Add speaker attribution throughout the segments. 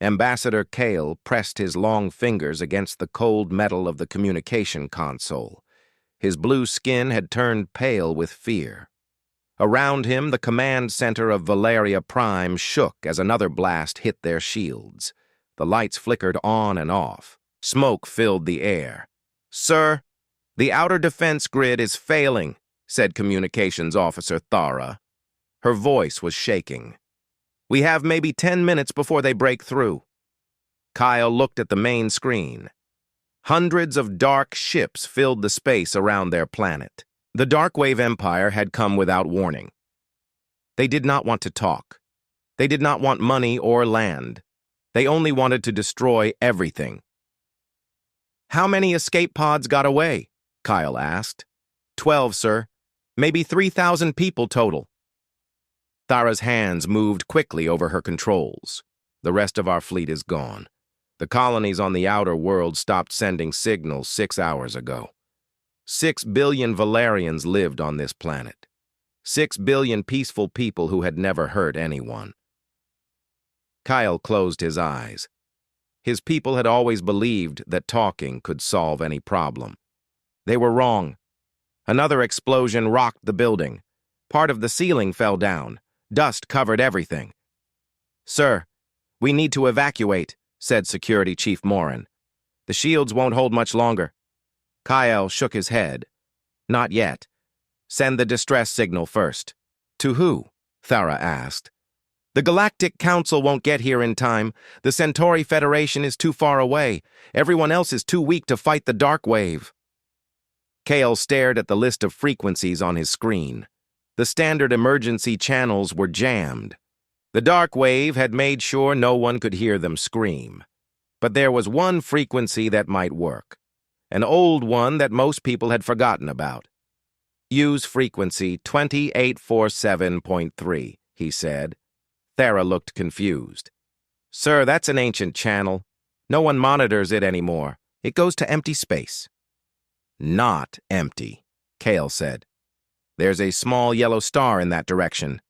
Speaker 1: Ambassador Kale pressed his long fingers against the cold metal of the communication console. His blue skin had turned pale with fear. Around him, the command center of Valeria Prime shook as another blast hit their shields. The lights flickered on and off. Smoke filled the air. "Sir, the outer defense grid is failing," said Communications Officer Thara. Her voice was shaking. "We have maybe 10 minutes before they break through." Kyle looked at the main screen. Hundreds of dark ships filled the space around their planet. The Darkwave Empire had come without warning. They did not want to talk. They did not want money or land. They only wanted to destroy everything. "How many escape pods got away?" Kyle asked. 12, sir. Maybe 3,000 people total." Thara's hands moved quickly over her controls. "The rest of our fleet is gone. The colonies on the outer world stopped sending signals 6 hours ago. 6 billion Valerians lived on this planet. 6 billion peaceful people who had never hurt anyone." Kyle closed his eyes. His people had always believed that talking could solve any problem. They were wrong. Another explosion rocked the building. Part of the ceiling fell down. Dust covered everything. "Sir, we need to evacuate," said Security Chief Morin. "The shields won't hold much longer." Kyle shook his head. "Not yet. Send the distress signal first." "To who?" Thara asked. "The Galactic Council won't get here in time. The Centauri Federation is too far away. Everyone else is too weak to fight the dark wave." Kale stared at the list of frequencies on his screen. The standard emergency channels were jammed. The dark wave had made sure no one could hear them scream. But there was one frequency that might work. An old one that most people had forgotten about. "Use frequency 2847.3, he said. Thara looked confused. "Sir, that's an ancient channel. No one monitors it anymore. It goes to empty space." "Not empty," Kale said. "There's a small yellow star in that direction.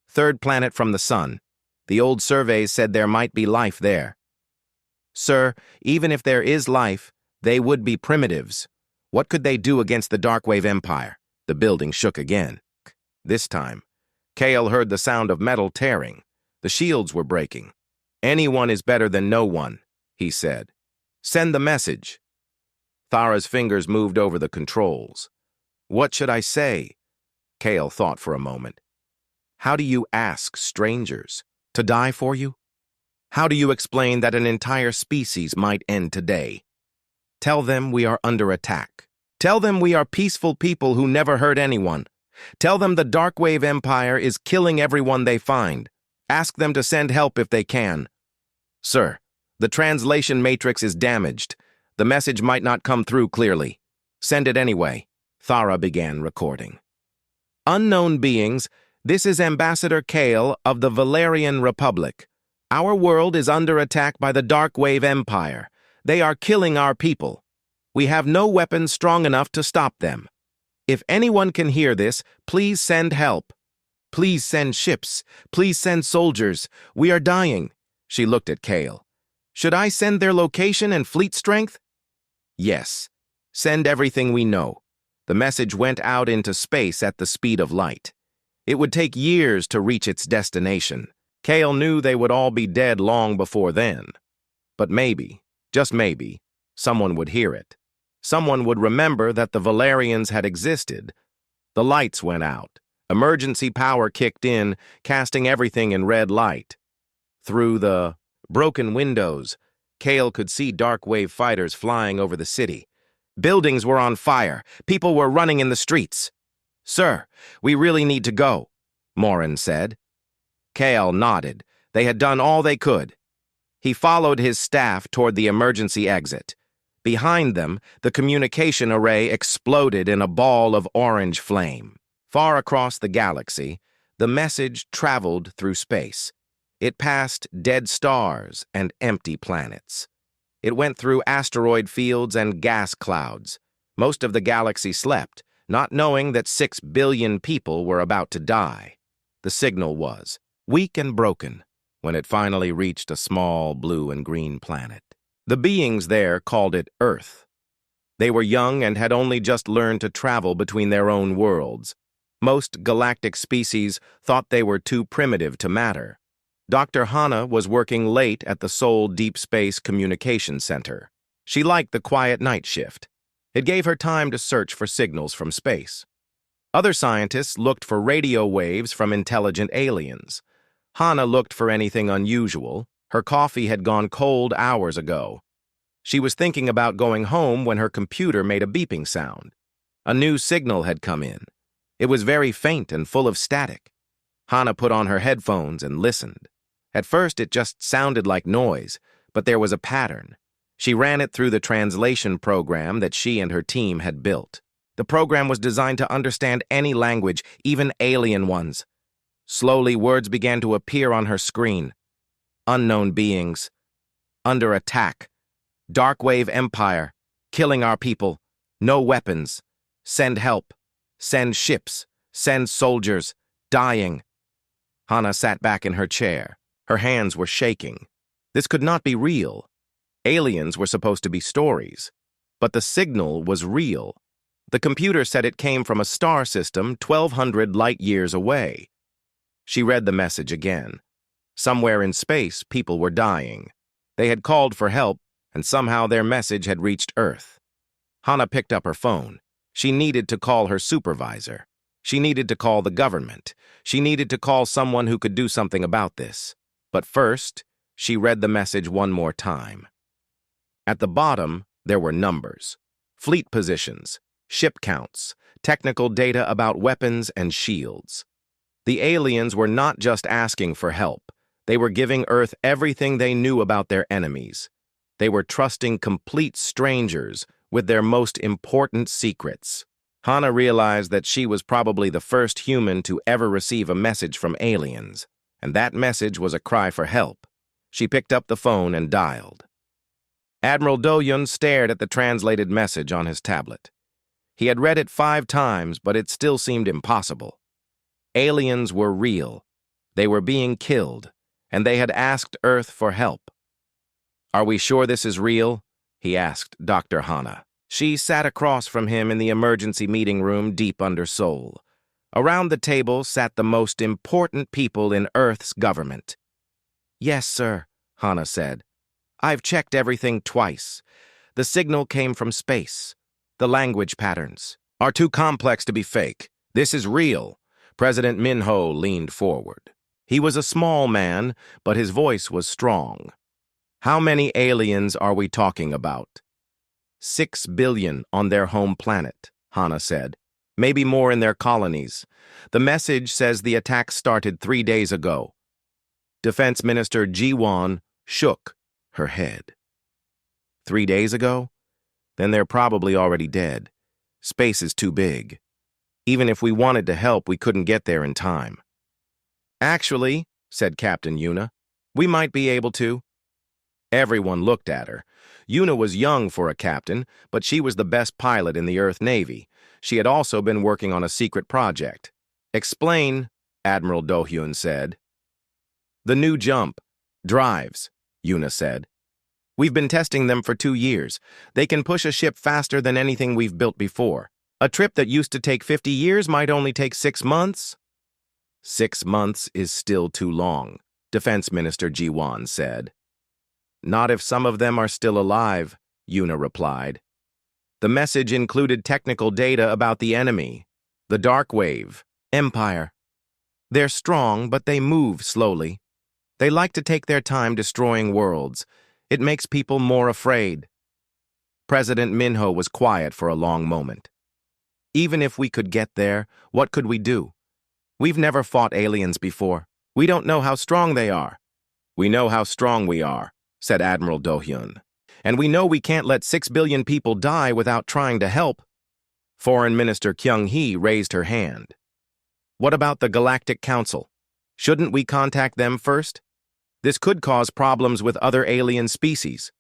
Speaker 1: 3rd planet from the sun. The old surveys said there might be life there." "Sir, even if there is life, they would be primitives. What could they do against the Darkwave Empire?" The building shook again. This time, Kale heard the sound of metal tearing. The shields were breaking. "Anyone is better than no one," he said. "Send the message." Thara's fingers moved over the controls. "What should I say?" Kale thought for a moment. "How do you ask strangers to die for you? How do you explain that an entire species might end today? Tell them we are under attack. Tell them we are peaceful people who never hurt anyone. Tell them the Darkwave Empire is killing everyone they find. Ask them to send help if they can." "Sir, the translation matrix is damaged. The message might not come through clearly. Send it anyway." Thara began recording. "Unknown beings, this is Ambassador Kale of the Valerian Republic. Our world is under attack by the Darkwave Empire. They are killing our people. We have no weapons strong enough to stop them. If anyone can hear this, please send help. Please send ships. Please send soldiers. We are dying." She looked at Kale. "Should I send their location and fleet strength?" "Yes. Send everything we know." The message went out into space at the speed of light. It would take years to reach its destination. Kale knew they would all be dead long before then. But maybe, just maybe, someone would hear it. Someone would remember that the Valerians had existed. The lights went out. Emergency power kicked in, casting everything in red light. Through the broken windows, Kale could see Darkwave fighters flying over the city. Buildings were on fire. People were running in the streets. "Sir, we really need to go," Morin said. Kale nodded. They had done all they could. He followed his staff toward the emergency exit. Behind them, the communication array exploded in a ball of orange flame. Far across the galaxy, the message traveled through space. It passed dead stars and empty planets. It went through asteroid fields and gas clouds. Most of the galaxy slept, not knowing that 6 billion people were about to die. The signal was weak and broken, when it finally reached a small blue and green planet. The beings there called it Earth. They were young and had only just learned to travel between their own worlds. Most galactic species thought they were too primitive to matter. Dr. Hana was working late at the Seoul Deep Space Communication Center. She liked the quiet night shift. It gave her time to search for signals from space. Other scientists looked for radio waves from intelligent aliens. Hana looked for anything unusual. Her coffee had gone cold hours ago. She was thinking about going home when her computer made a beeping sound. A new signal had come in. It was very faint and full of static. Hana put on her headphones and listened. At first, it just sounded like noise, but there was a pattern. She ran it through the translation program that she and her team had built. The program was designed to understand any language, even alien ones. Slowly, words began to appear on her screen. Unknown beings. Under attack. Darkwave Empire. Killing our people. No weapons. Send help. Send ships. Send soldiers. Dying. Hana sat back in her chair. Her hands were shaking. This could not be real. Aliens were supposed to be stories. But the signal was real. The computer said it came from a star system 1,200 light-years away. She read the message again. Somewhere in space, people were dying. They had called for help, and somehow their message had reached Earth. Hana picked up her phone. She needed to call her supervisor. She needed to call the government. She needed to call someone who could do something about this. But first, she read the message one more time. At the bottom, there were numbers, fleet positions, ship counts, technical data about weapons and shields. The aliens were not just asking for help. They were giving Earth everything they knew about their enemies. They were trusting complete strangers with their most important secrets. Hana realized that she was probably the first human to ever receive a message from aliens, and that message was a cry for help. She picked up the phone and dialed. Admiral Do-Hyun stared at the translated message on his tablet. He had read it 5 times, but it still seemed impossible. Aliens were real. They were being killed, and they had asked Earth for help. "Are we sure this is real?" he asked Dr. Hana. She sat across from him in the emergency meeting room deep under Seoul. Around the table sat the most important people in Earth's government. "Yes, sir," Hana said. "I've checked everything twice. The signal came from space. The language patterns are too complex to be fake. This is real." President Minho leaned forward. He was a small man, but his voice was strong. "How many aliens are we talking about?" 6 billion on their home planet, Hana said. "Maybe more in their colonies. The message says the attack started 3 days ago." Defense Minister Ji-won shook her head. 3 days ago? Then they're probably already dead. Space is too big. Even if we wanted to help, we couldn't get there in time. "Actually," said Captain Yuna, "we might be able to." Everyone looked at her. Yuna was young for a captain, but she was the best pilot in the Earth Navy. She had also been working on a secret project. "Explain," Admiral Do-Hyun said. "The new jump. Drives," Yuna said. "We've been testing them for 2 years. They can push a ship faster than anything we've built before. A trip that used to take 50 years might only take 6 months. 6 months is still too long, Defense Minister Ji-won said. "Not if some of them are still alive," Yuna replied. The message included technical data about the enemy, the Darkwave Empire. "They're strong, but they move slowly. They like to take their time destroying worlds. It makes people more afraid." President Minho was quiet for a long moment. "Even if we could get there, what could we do? We've never fought aliens before. We don't know how strong they are." "We know how strong we are," said Admiral Do-Hyun. "And we know we can't let 6 billion people die without trying to help." Foreign Minister Kyung-hee raised her hand. "What about the Galactic Council? Shouldn't we contact them first? This could cause problems with other alien species."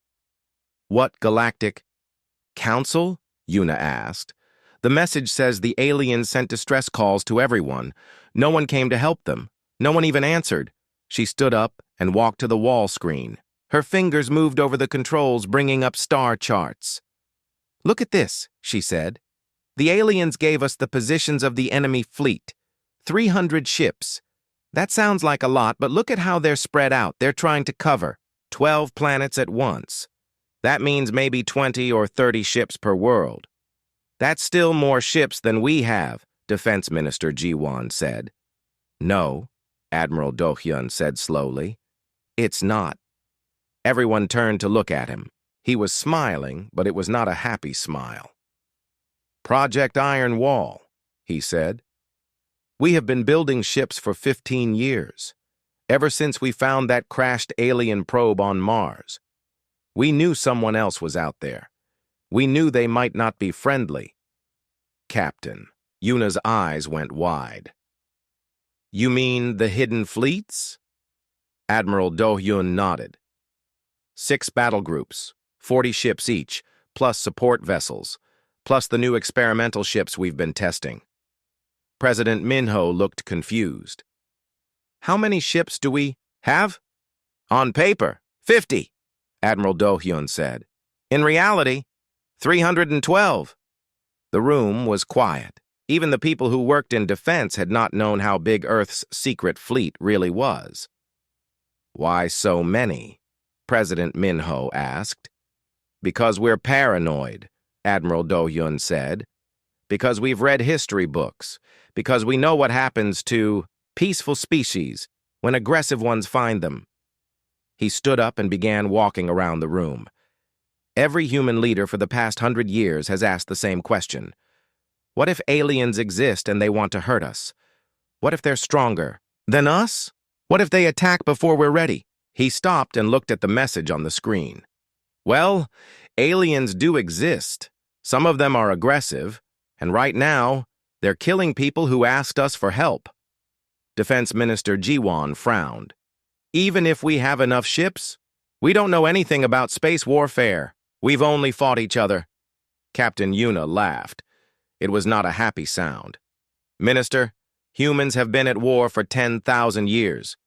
Speaker 1: "What Galactic Council?" Yuna asked. "The message says the aliens sent distress calls to everyone. No one came to help them. No one even answered." She stood up and walked to the wall screen. Her fingers moved over the controls, bringing up star charts. "Look at this," she said. "The aliens gave us the positions of the enemy fleet. 300 ships. That sounds like a lot, but look at how they're spread out. They're trying to cover 12 planets at once. That means maybe 20 or 30 ships per world. That's still more ships than we have," Defense Minister Ji-won said. "No," Admiral Do-hyun said slowly. "It's not." Everyone turned to look at him. He was smiling, but it was not a happy smile. "Project Iron Wall," he said. "We have been building ships for 15 years, ever since we found that crashed alien probe on Mars. We knew someone else was out there. We knew they might not be friendly." "Captain," Yuna's eyes went wide. "You mean the hidden fleets?" Admiral Do-hyun nodded. 6 battle groups, 40 ships each, plus support vessels, plus the new experimental ships we've been testing. President Minho looked confused. "How many ships do we have?" "On paper, 50, Admiral Do-hyun said. "In reality, 312. The room was quiet. Even the people who worked in defense had not known how big Earth's secret fleet really was. "Why so many?" President Minho asked. "Because we're paranoid," Admiral Do-hyun said. "Because we've read history books. Because we know what happens to peaceful species when aggressive ones find them." He stood up and began walking around the room. Every human leader for the past 100 years has asked the same question. What if aliens exist and they want to hurt us? What if they're stronger than us? What if they attack before we're ready? He stopped and looked at the message on the screen. "Well, aliens do exist. Some of them are aggressive, and right now, they're killing people who asked us for help." Defense Minister Ji-won frowned. "Even if we have enough ships, we don't know anything about space warfare. We've only fought each other." Captain Yuna laughed. It was not a happy sound. "Minister, humans have been at war for 10,000 years.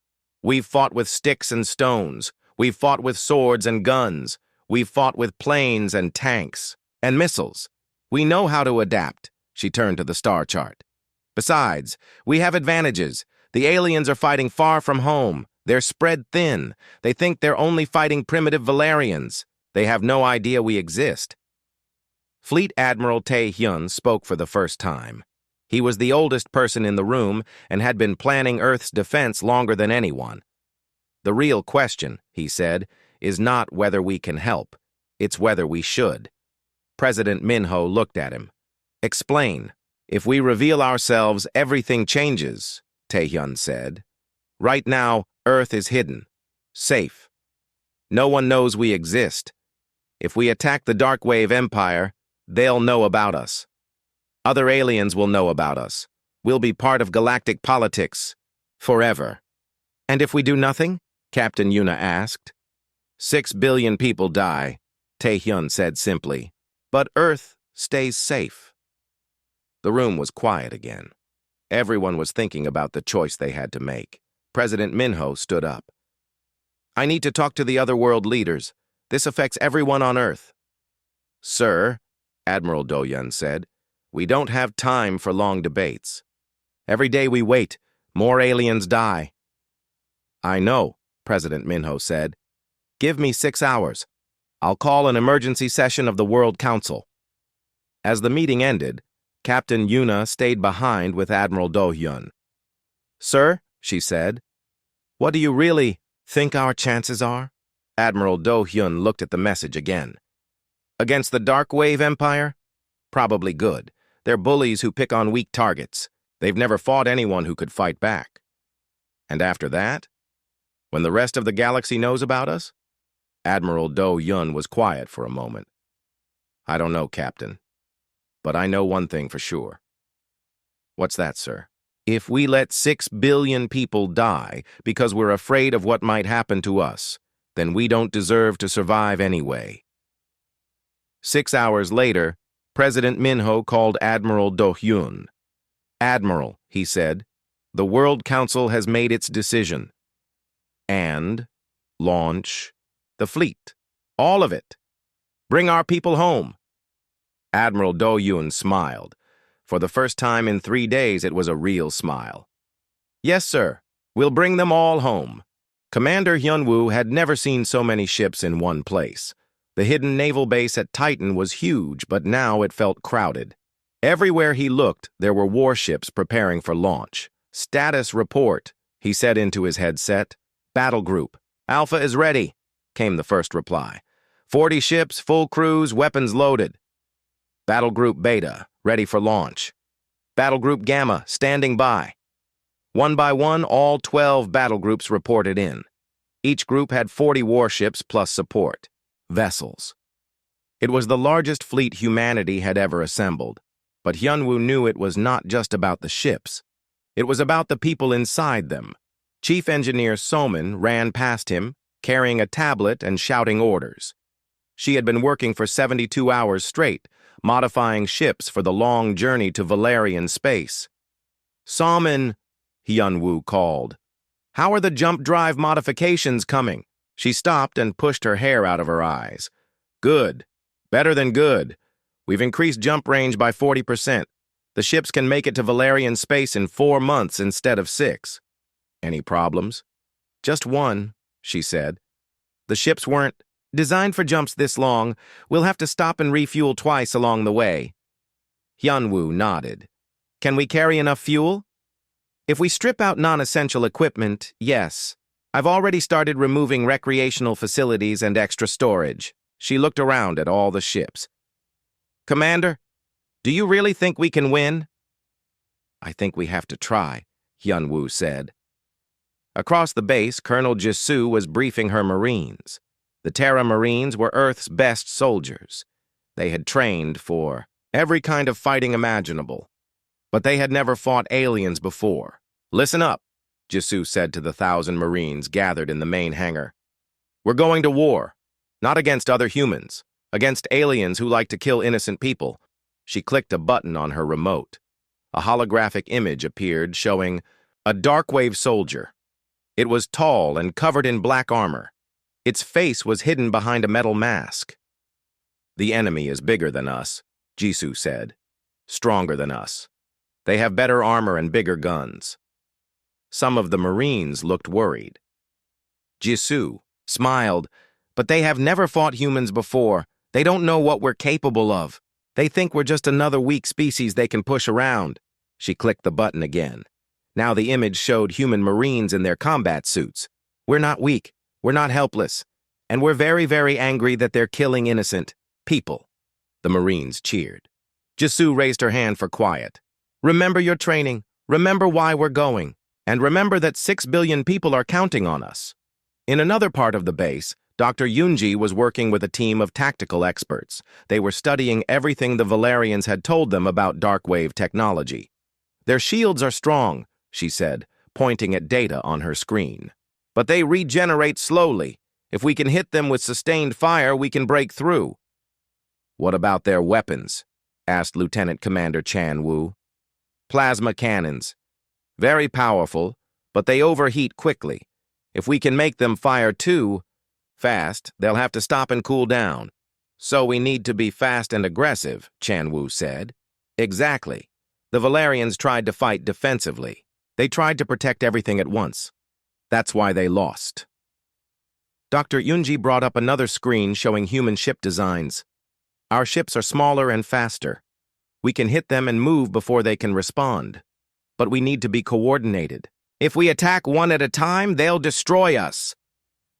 Speaker 1: We've fought with sticks and stones. We've fought with swords and guns. We've fought with planes and tanks and missiles. We know how to adapt." She turned to the star chart. "Besides, we have advantages. The aliens are fighting far from home. They're spread thin. They think they're only fighting primitive Valerians. They have no idea we exist." Fleet Admiral Tae-hyun spoke for the first time. He was the oldest person in the room and had been planning Earth's defense longer than anyone. "The real question," he said, "is not whether we can help. It's whether we should." President Minho looked at him. "Explain." "If we reveal ourselves, everything changes," Tae-hyun said. "Right now, Earth is hidden, safe. No one knows we exist. If we attack the Darkwave Empire, they'll know about us. Other aliens will know about us. We'll be part of galactic politics forever." "And if we do nothing?" Captain Yuna asked. 6 billion people die, Tae-hyun said simply. "But Earth stays safe." The room was quiet again. Everyone was thinking about the choice they had to make. President Minho stood up. "I need to talk to the otherworld leaders. This affects everyone on Earth." "Sir," Admiral Do-hyun said, "we don't have time for long debates. Every day we wait, more aliens die." "I know," President Minho said. "Give me 6 hours. I'll call an emergency session of the World Council." As the meeting ended, Captain Yuna stayed behind with Admiral Do-hyun. "Sir," she said, "what do you really think our chances are?" Admiral Do-hyun looked at the message again. "Against the Darkwave Empire? Probably good. They're bullies who pick on weak targets. They've never fought anyone who could fight back. And after that? When the rest of the galaxy knows about us?" Admiral Do-hyun was quiet for a moment. "I don't know, Captain. But I know one thing for sure." "What's that, sir?" "If we let 6 billion people die because we're afraid of what might happen to us, then we don't deserve to survive anyway." 6 hours later, President Minho called Admiral Do-hyun. "Admiral," he said, "the World Council has made its decision. and launch the fleet. All of it. Bring our people home. Admiral Do Yun smiled. For the first time in 3 days, it was a real smile. Yes, sir. We'll bring them all home. Commander Hyunwoo had never seen so many ships in one place. The hidden naval base at Titan was huge, but now it felt crowded. Everywhere he looked, there were warships preparing for launch. Status report, he said into his headset. Battle group. Alpha is ready, came the first reply. 40 ships, full crews, weapons loaded. Battle group Beta, ready for launch. Battle group Gamma, standing by. One by one, all 12 battle groups reported in. Each group had 40 warships plus support. Vessels. It was the largest fleet humanity had ever assembled. But Hyunwoo knew it was not just about the ships. It was about the people inside them. Chief Engineer Soman ran past him, carrying a tablet and shouting orders. She had been working for 72 hours straight, modifying ships for the long journey to Valerian space. Soman, Hyunwoo called. How are the jump drive modifications coming? She stopped and pushed her hair out of her eyes. Good. Better than good. We've increased jump range by 40%. The ships can make it to Valerian space in 4 months instead of 6. Any problems? Just one, she said. The ships weren't designed for jumps this long. We'll have to stop and refuel twice along the way. Hyunwoo nodded. Can we carry enough fuel? If we strip out non-essential equipment, yes. I've already started removing recreational facilities and extra storage. She looked around at all the ships. Commander, do you really think we can win? I think we have to try, Hyunwoo said. Across the base, Colonel Jisoo was briefing her Marines. The Terra Marines were Earth's best soldiers. They had trained for every kind of fighting imaginable. But they had never fought aliens before. Listen up, Jisoo said to the 1,000 Marines gathered in the main hangar. We're going to war, not against other humans, against aliens who like to kill innocent people. She clicked a button on her remote. A holographic image appeared showing a darkwave soldier. It was tall and covered in black armor. Its face was hidden behind a metal mask. The enemy is bigger than us, Jisoo said. Stronger than us. They have better armor and bigger guns. Some of the Marines looked worried. Jisoo smiled, but they have never fought humans before. They don't know what we're capable of. They think we're just another weak species they can push around. She clicked the button again. Now the image showed human Marines in their combat suits. We're not weak. We're not helpless. And we're very, very angry that they're killing innocent people. The Marines cheered. Jisoo raised her hand for quiet. Remember your training. Remember why we're going. And remember that 6 billion people are counting on us. In another part of the base, Dr. Yoonji was working with a team of tactical experts. They were studying everything the Valerians had told them about darkwave technology. Their shields are strong, she said, pointing at data on her screen. But they regenerate slowly. If we can hit them with sustained fire, we can break through. What about their weapons? Asked Lieutenant Commander Chan Woo. Plasma cannons. Very powerful, but they overheat quickly. If we can make them fire too fast, they'll have to stop and cool down. So we need to be fast and aggressive, Chan Woo said. Exactly. The Valerians tried to fight defensively. They tried to protect everything at once. That's why they lost. Dr. Yoonji brought up another screen showing human ship designs. Our ships are smaller and faster. We can hit them and move before they can respond. But we need to be coordinated. If we attack one at a time, they'll destroy us.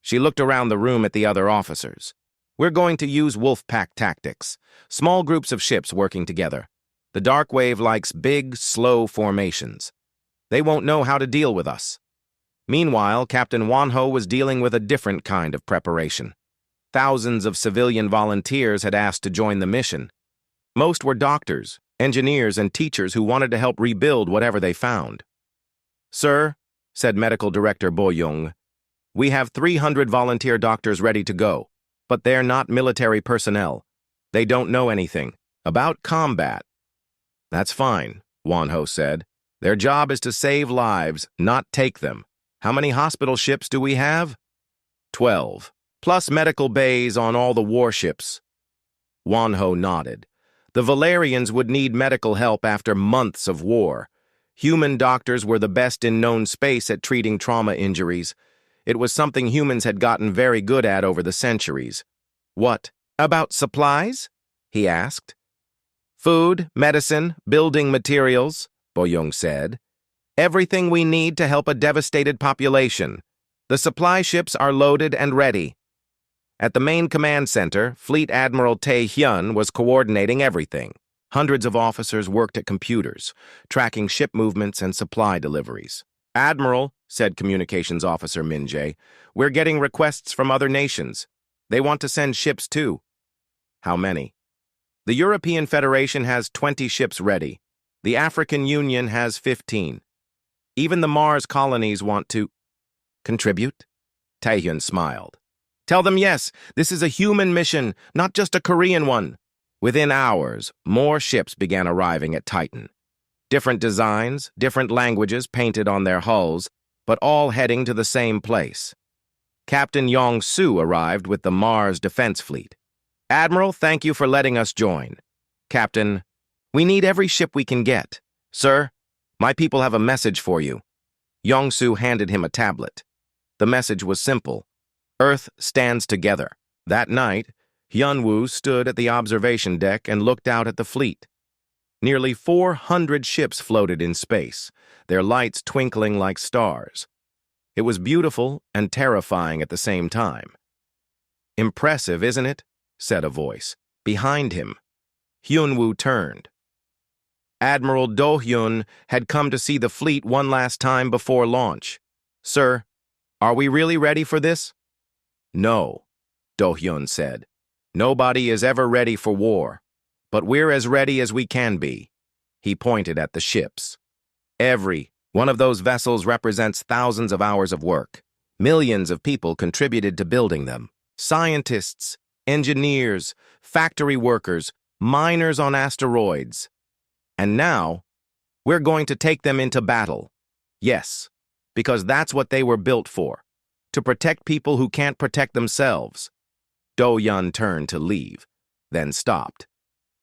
Speaker 1: She looked around the room at the other officers. We're going to use wolf pack tactics, small groups of ships working together. The dark wave likes big, slow formations. They won't know how to deal with us. Meanwhile, Captain Wonho was dealing with a different kind of preparation. Thousands of civilian volunteers had asked to join the mission. Most were doctors, engineers, and teachers who wanted to help rebuild whatever they found. Sir, said Medical Director Bo Young, we have 300 volunteer doctors ready to go, but they're not military personnel. They don't know anything about combat. That's fine, Wonho said. Their job is to save lives, not take them. How many hospital ships do we have? 12, plus medical bays on all the warships. Wanho nodded. The Valerians would need medical help after months of war. Human doctors were the best in known space at treating trauma injuries. It was something humans had gotten very good at over the centuries. What about supplies? He asked. Food, medicine, building materials, Boyoung said. Everything we need to help a devastated population. The supply ships are loaded and ready. At the main command center, Fleet Admiral Tae Hyun was coordinating everything. Hundreds of officers worked at computers, tracking ship movements and supply deliveries. Admiral, said Communications Officer Min Jae, we're getting requests from other nations. They want to send ships too. How many? The European Federation has 20 ships ready. The African Union has 15. Even the Mars colonies want to contribute? Taehyun smiled. Tell them yes, this is a human mission, not just a Korean one. Within hours, more ships began arriving at Titan. Different designs, different languages painted on their hulls, but all heading to the same place. Captain Yong-Soo arrived with the Mars Defense Fleet. Admiral, thank you for letting us join. Captain, we need every ship we can get. Sir, my people have a message for you. Yong-Soo handed him a tablet. The message was simple. Earth stands together. That night, Hyunwoo stood at the observation deck and looked out at the fleet. Nearly 400 ships floated in space, their lights twinkling like stars. It was beautiful and terrifying at the same time. Impressive, isn't it? Said a voice. Behind him. Hyunwoo turned. Admiral Do-hyun had come to see the fleet one last time before launch. Sir, are we really ready for this? No, Do-hyun said. Nobody is ever ready for war, but we're as ready as we can be. He pointed at the ships. Every one of those vessels represents thousands of hours of work. Millions of people contributed to building them. Scientists, engineers, factory workers, miners on asteroids. And now, we're going to take them into battle. Yes, because that's what they were built for. To protect people who can't protect themselves. Do-hyun turned to leave, then stopped.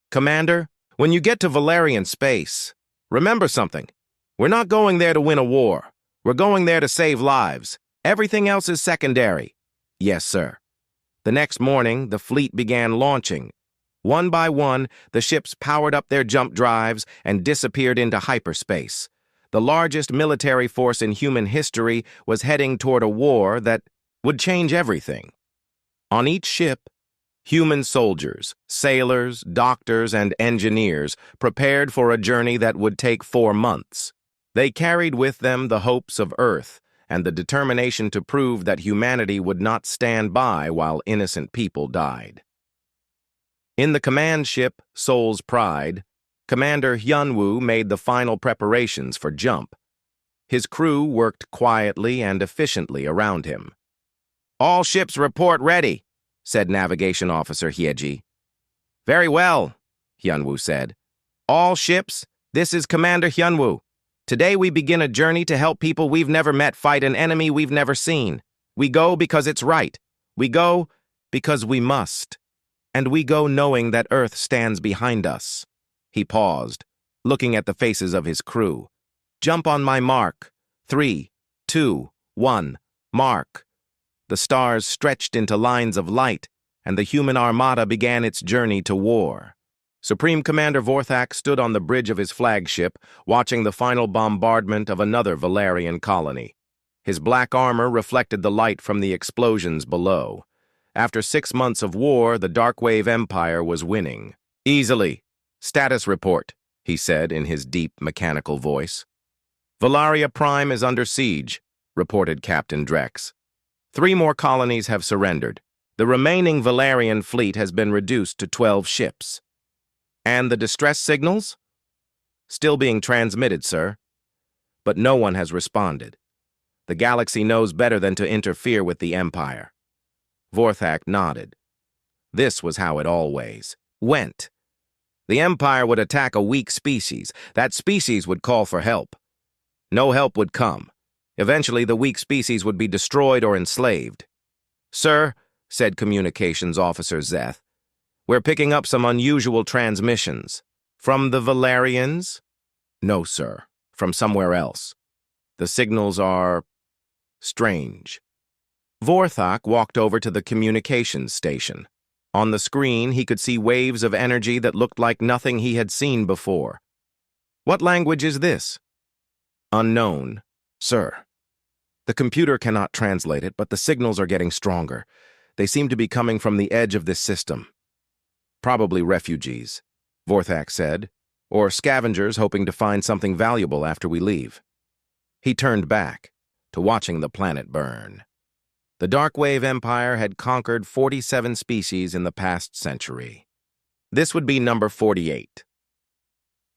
Speaker 1: Commander, when you get to Valerian space, remember something. We're not going there to win a war. We're going there to save lives. Everything else is secondary. Yes, sir. The next morning, the fleet began launching. One by one, the ships powered up their jump drives and disappeared into hyperspace. The largest military force in human history was heading toward a war that would change everything. On each ship, human soldiers, sailors, doctors, and engineers prepared for a journey that would take 4 months. They carried with them the hopes of Earth and the determination to prove that humanity would not stand by while innocent people died. In the command ship, Seoul's Pride, Commander Hyunwoo made the final preparations for jump. His crew worked quietly and efficiently around him. All ships report ready, said Navigation Officer Hyeji. Very well, Hyunwoo said. All ships, this is Commander Hyunwoo. Today we begin a journey to help people we've never met fight an enemy we've never seen. We go because it's right. We go because we must. And we go knowing that Earth stands behind us. He paused, looking at the faces of his crew. Jump on my mark. 3, 2, 1, mark. The stars stretched into lines of light, and the human armada began its journey to war. Supreme Commander Vorthak stood on the bridge of his flagship, watching the final bombardment of another Valerian colony. His black armor reflected the light from the explosions below. After 6 months of war, the Darkwave Empire was winning. Easily. Status report, he said in his deep, mechanical voice. Valaria Prime is under siege, reported Captain Drex. 3 more colonies have surrendered. The remaining Valerian fleet has been reduced to 12 ships. And the distress signals? Still being transmitted, sir. But no one has responded. The galaxy knows better than to interfere with the Empire. Vorthak nodded. This was how it always went. The Empire would attack a weak species. That species would call for help. No help would come. Eventually, the weak species would be destroyed or enslaved. "Sir," said Communications Officer Zeth, "we're picking up some unusual transmissions. From the Valerians?" "No, sir. From somewhere else. The signals are strange." Vorthok walked over to the communications station. On the screen, he could see waves of energy that looked like nothing he had seen before. "What language is this?" "Unknown, sir. The computer cannot translate it, but the signals are getting stronger. They seem to be coming from the edge of this system." "Probably refugees," Vorthok said, "or scavengers hoping to find something valuable after we leave." He turned back to watching the planet burn. The Darkwave Empire had conquered 47 species in the past century. This would be number 48.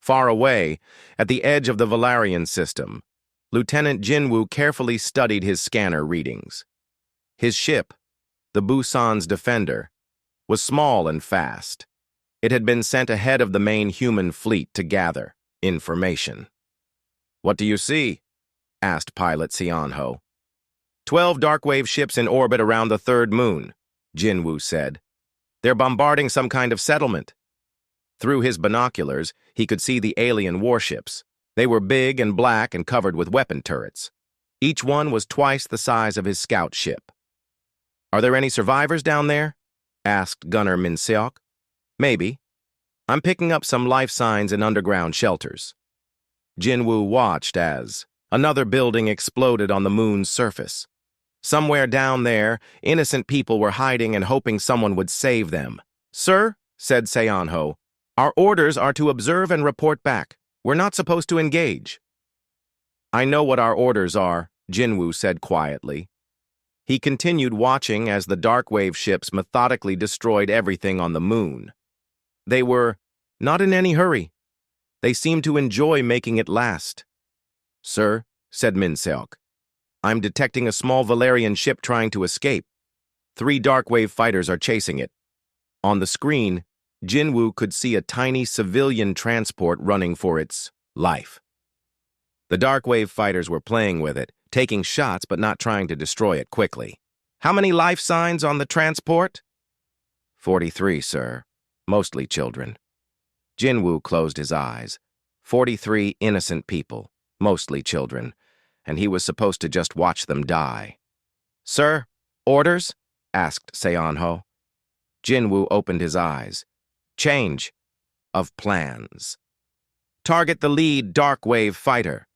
Speaker 1: Far away, at the edge of the Valerian system, Lieutenant Jinwoo carefully studied his scanner readings. His ship, the Busan's Defender, was small and fast. It had been sent ahead of the main human fleet to gather information. "What do you see?" asked pilot Xianho. 12 Darkwave ships in orbit around the third moon," Jinwoo said. "They're bombarding some kind of settlement." Through his binoculars, he could see the alien warships. They were big and black and covered with weapon turrets. Each one was twice the size of his scout ship. "Are there any survivors down there?" asked Gunner Minseok. "Maybe. I'm picking up some life signs in underground shelters." Jinwoo watched as another building exploded on the moon's surface. Somewhere down there, innocent people were hiding and hoping someone would save them. "Sir," said Seonho, "our orders are to observe and report back. We're not supposed to engage." "I know what our orders are," Jinwoo said quietly. He continued watching as the Darkwave ships methodically destroyed everything on the moon. They were not in any hurry. They seemed to enjoy making it last. "Sir," said Minseok, "I'm detecting a small Valerian ship trying to escape. 3 Darkwave fighters are chasing it." On the screen, Jinwoo could see a tiny civilian transport running for its life. The Darkwave fighters were playing with it, taking shots but not trying to destroy it quickly. "How many life signs on the transport?" 43, sir. Mostly children." Jinwoo closed his eyes. 43 innocent people, mostly children, and he was supposed to just watch them die. "Sir, orders?" asked Seonho. Jinwoo opened his eyes. "Change of plans. Target the lead Darkwave fighter."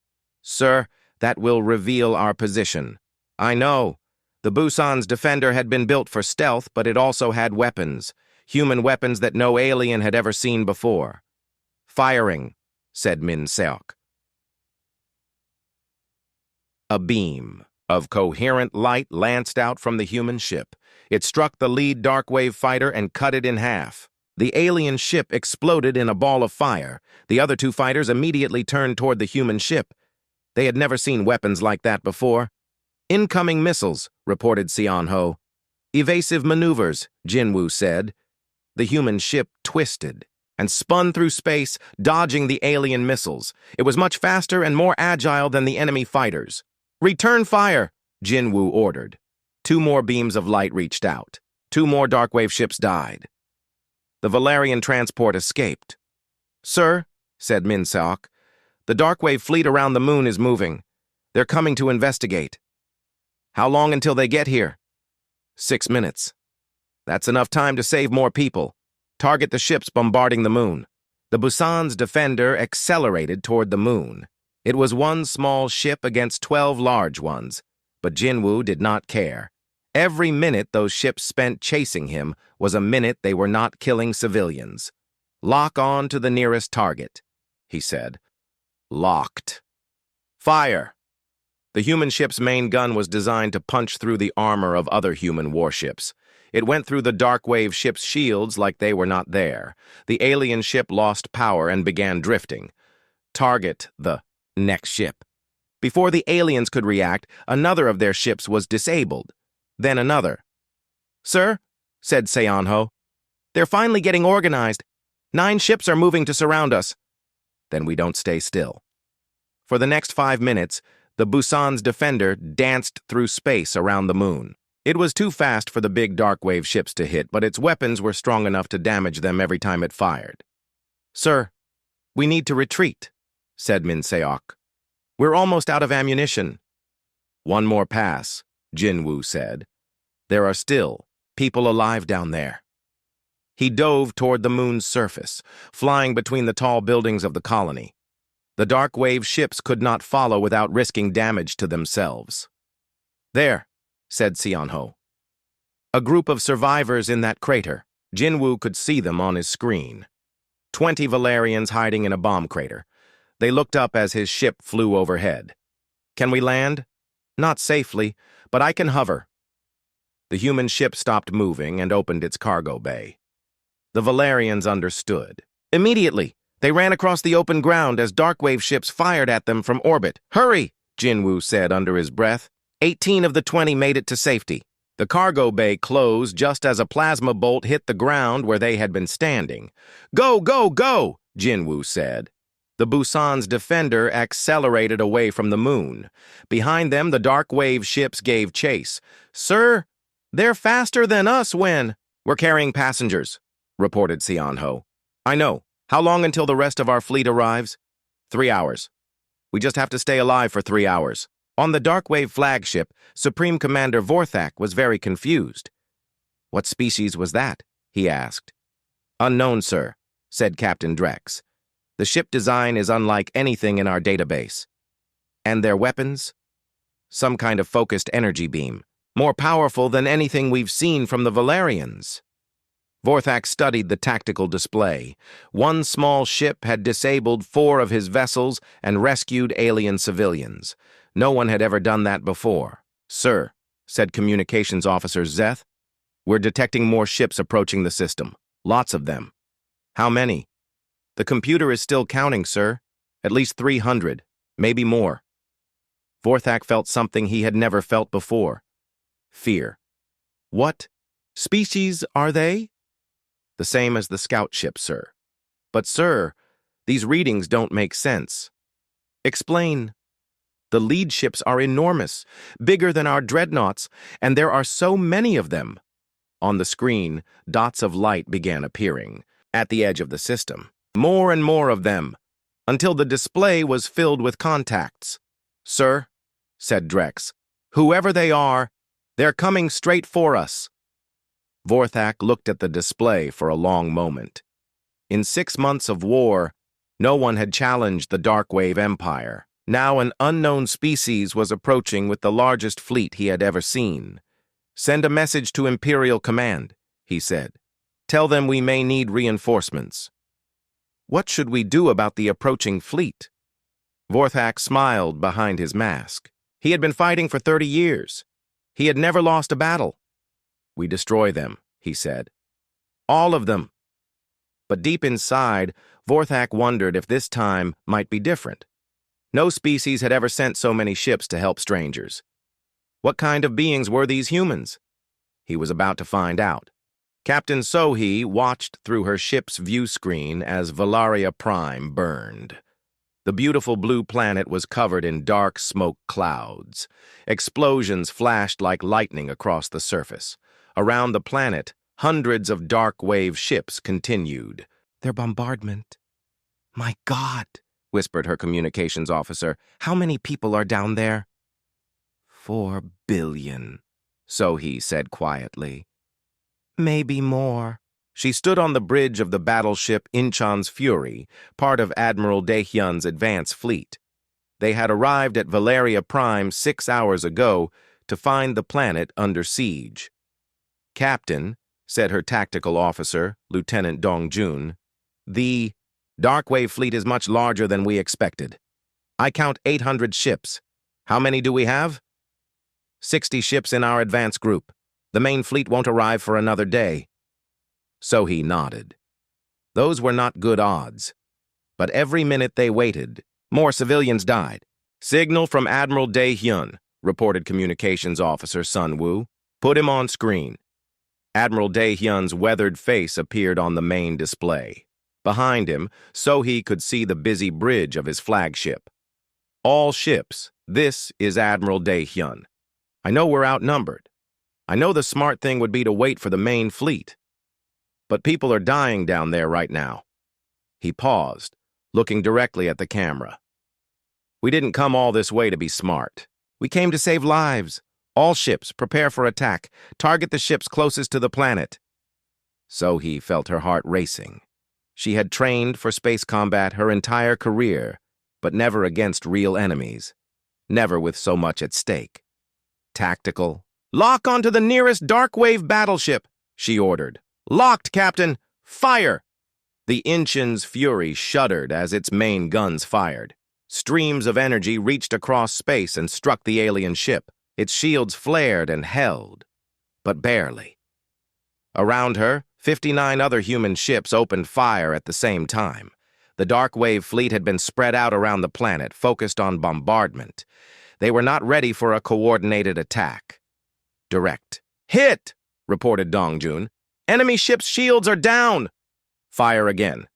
Speaker 1: "Sir, that will reveal our position." "I know. The Busan's Defender had been built for stealth, but it also had weapons. Human weapons that no alien had ever seen before." "Firing," said Minseok. A beam of coherent light lanced out from the human ship. It struck the lead Darkwave fighter and cut it in half. The alien ship exploded in a ball of fire. The other 2 fighters immediately turned toward the human ship. They had never seen weapons like that before. "Incoming missiles," reported Seonho. "Evasive maneuvers," Jinwoo said. The human ship twisted and spun through space, dodging the alien missiles. It was much faster and more agile than the enemy fighters. "Return fire," Jinwoo ordered. 2 more beams of light reached out. 2 more Darkwave ships died. The Valerian transport escaped. "Sir," said Minseok, "the Darkwave fleet around the moon is moving. They're coming to investigate." "How long until they get here?" 6 minutes. "That's enough time to save more people. Target the ships bombarding the moon." The Busan's Defender accelerated toward the moon. It was 1 small ship against 12 large ones, but Jinwoo did not care. Every minute those ships spent chasing him was a minute they were not killing civilians. "Lock on to the nearest target," he said. Locked. "Fire!" The human ship's main gun was designed to punch through the armor of other human warships. It went through the Darkwave ship's shields like they were not there. The alien ship lost power and began drifting. "Target the next ship." Before the aliens could react, another of their ships was disabled. Then another. "Sir," said Seonho, "they're finally getting organized. 9 ships are moving to surround us." "Then we don't stay still." For the next 5 minutes, The Busan's Defender danced through space around the moon. It was too fast for the big darkwave ships to hit, but its weapons were strong enough to damage them every time it fired. "Sir, we need to retreat," said Min Seok. "We're almost out of ammunition." "One more pass," Jinwoo said. "There are still people alive down there." He dove toward the moon's surface, flying between the tall buildings of the colony. The darkwave ships could not follow without risking damage to themselves. "There," said Seonho. "A group of survivors in that crater." Jinwoo could see them on his screen. 20 Valerians hiding in a bomb crater. They looked up as his ship flew overhead. "Can we land?" "Not safely, but I can hover." The human ship stopped moving and opened its cargo bay. The Valerians understood. Immediately, they ran across the open ground as darkwave ships fired at them from orbit. "Hurry!" Jinwoo said under his breath. 18 of the 20 made it to safety. The cargo bay closed just as a plasma bolt hit the ground where they had been standing. "Go, go, go!" Jinwoo said. The Busan's Defender accelerated away from the moon. Behind them, the darkwave ships gave chase. "Sir, they're faster than us when—" "We're carrying passengers," reported Seonho. "I know. How long until the rest of our fleet arrives?" 3 hours. We just have to stay alive for 3 hours. On the darkwave flagship, Supreme Commander Vorthak was very confused. "What species was that?" he asked. "Unknown, sir," said Captain Drex. "The ship design is unlike anything in our database." "And their weapons?" "Some kind of focused energy beam, more powerful than anything we've seen from the Valerians." Vorthak studied the tactical display. One small ship had disabled 4 of his vessels and rescued alien civilians. No one had ever done that before. "Sir," said Communications Officer Zeth, "we're detecting more ships approaching the system. Lots of them." "How many?" "The computer is still counting, sir. At least 300, maybe more." Vorthak felt something he had never felt before. Fear. "What species are they?" "The same as the scout ship, sir." "But, sir, these readings don't make sense." "Explain." "The lead ships are enormous, bigger than our dreadnoughts, and there are so many of them." On the screen, dots of light began appearing, at the edge of the system. More and more of them, until the display was filled with contacts. "Sir," said Drex, "whoever they are, they're coming straight for us." Vorthak looked at the display for a long moment. In 6 months of war, no one had challenged the Darkwave Empire. Now an unknown species was approaching with the largest fleet he had ever seen. "Send a message to Imperial Command," he said. "Tell them we may need reinforcements." "What should we do about the approaching fleet?" Vorthak smiled behind his mask. He had been fighting for 30 years. He had never lost a battle. "We destroy them," he said. "All of them." But deep inside, Vorthak wondered if this time might be different. No species had ever sent so many ships to help strangers. What kind of beings were these humans? He was about to find out. Captain Sohee watched through her ship's view screen as Valaria Prime burned. The beautiful blue planet was covered in dark smoke clouds. Explosions flashed like lightning across the surface. Around the planet, hundreds of dark-wave ships continued their bombardment. "My God," whispered her communications officer, "how many people are down there?" 4 billion, Sohee said quietly. "Maybe more." She stood on the bridge of the battleship Incheon's Fury, part of Admiral Daehyun's advance fleet. They had arrived at Valeria Prime 6 hours ago to find the planet under siege. "Captain," said her tactical officer, Lieutenant Dongjun, "the Darkwave fleet is much larger than we expected. I count 800 ships. How many do we have?" 60 ships in our advance group. The main fleet won't arrive for another day." Sohee nodded. Those were not good odds. But every minute they waited, more civilians died. "Signal from Admiral Daehyun," reported Communications Officer Sun Woo. "Put him on screen." Admiral Daehyun's weathered face appeared on the main display. Behind him, Sohee could see the busy bridge of his flagship. All ships, this is Admiral Dae-hyun. I know we're outnumbered. I know the smart thing would be to wait for the main fleet. But people are dying down there right now. He paused, looking directly at the camera. We didn't come all this way to be smart. We came to save lives. All ships, prepare for attack. Target the ships closest to the planet. Sohee felt her heart racing. She had trained for space combat her entire career, but never against real enemies. Never with so much at stake. Tactical. Lock onto the nearest darkwave battleship, she ordered. Locked, Captain! Fire! The Incheon's fury shuddered as its main guns fired. Streams of energy reached across space and struck the alien ship. Its shields flared and held, but barely. Around her, 59 other human ships opened fire at the same time. The Darkwave fleet had been spread out around the planet, focused on bombardment. They were not ready for a coordinated attack. Direct. Hit! Reported Dongjun. Enemy ship's shields are down! Fire again.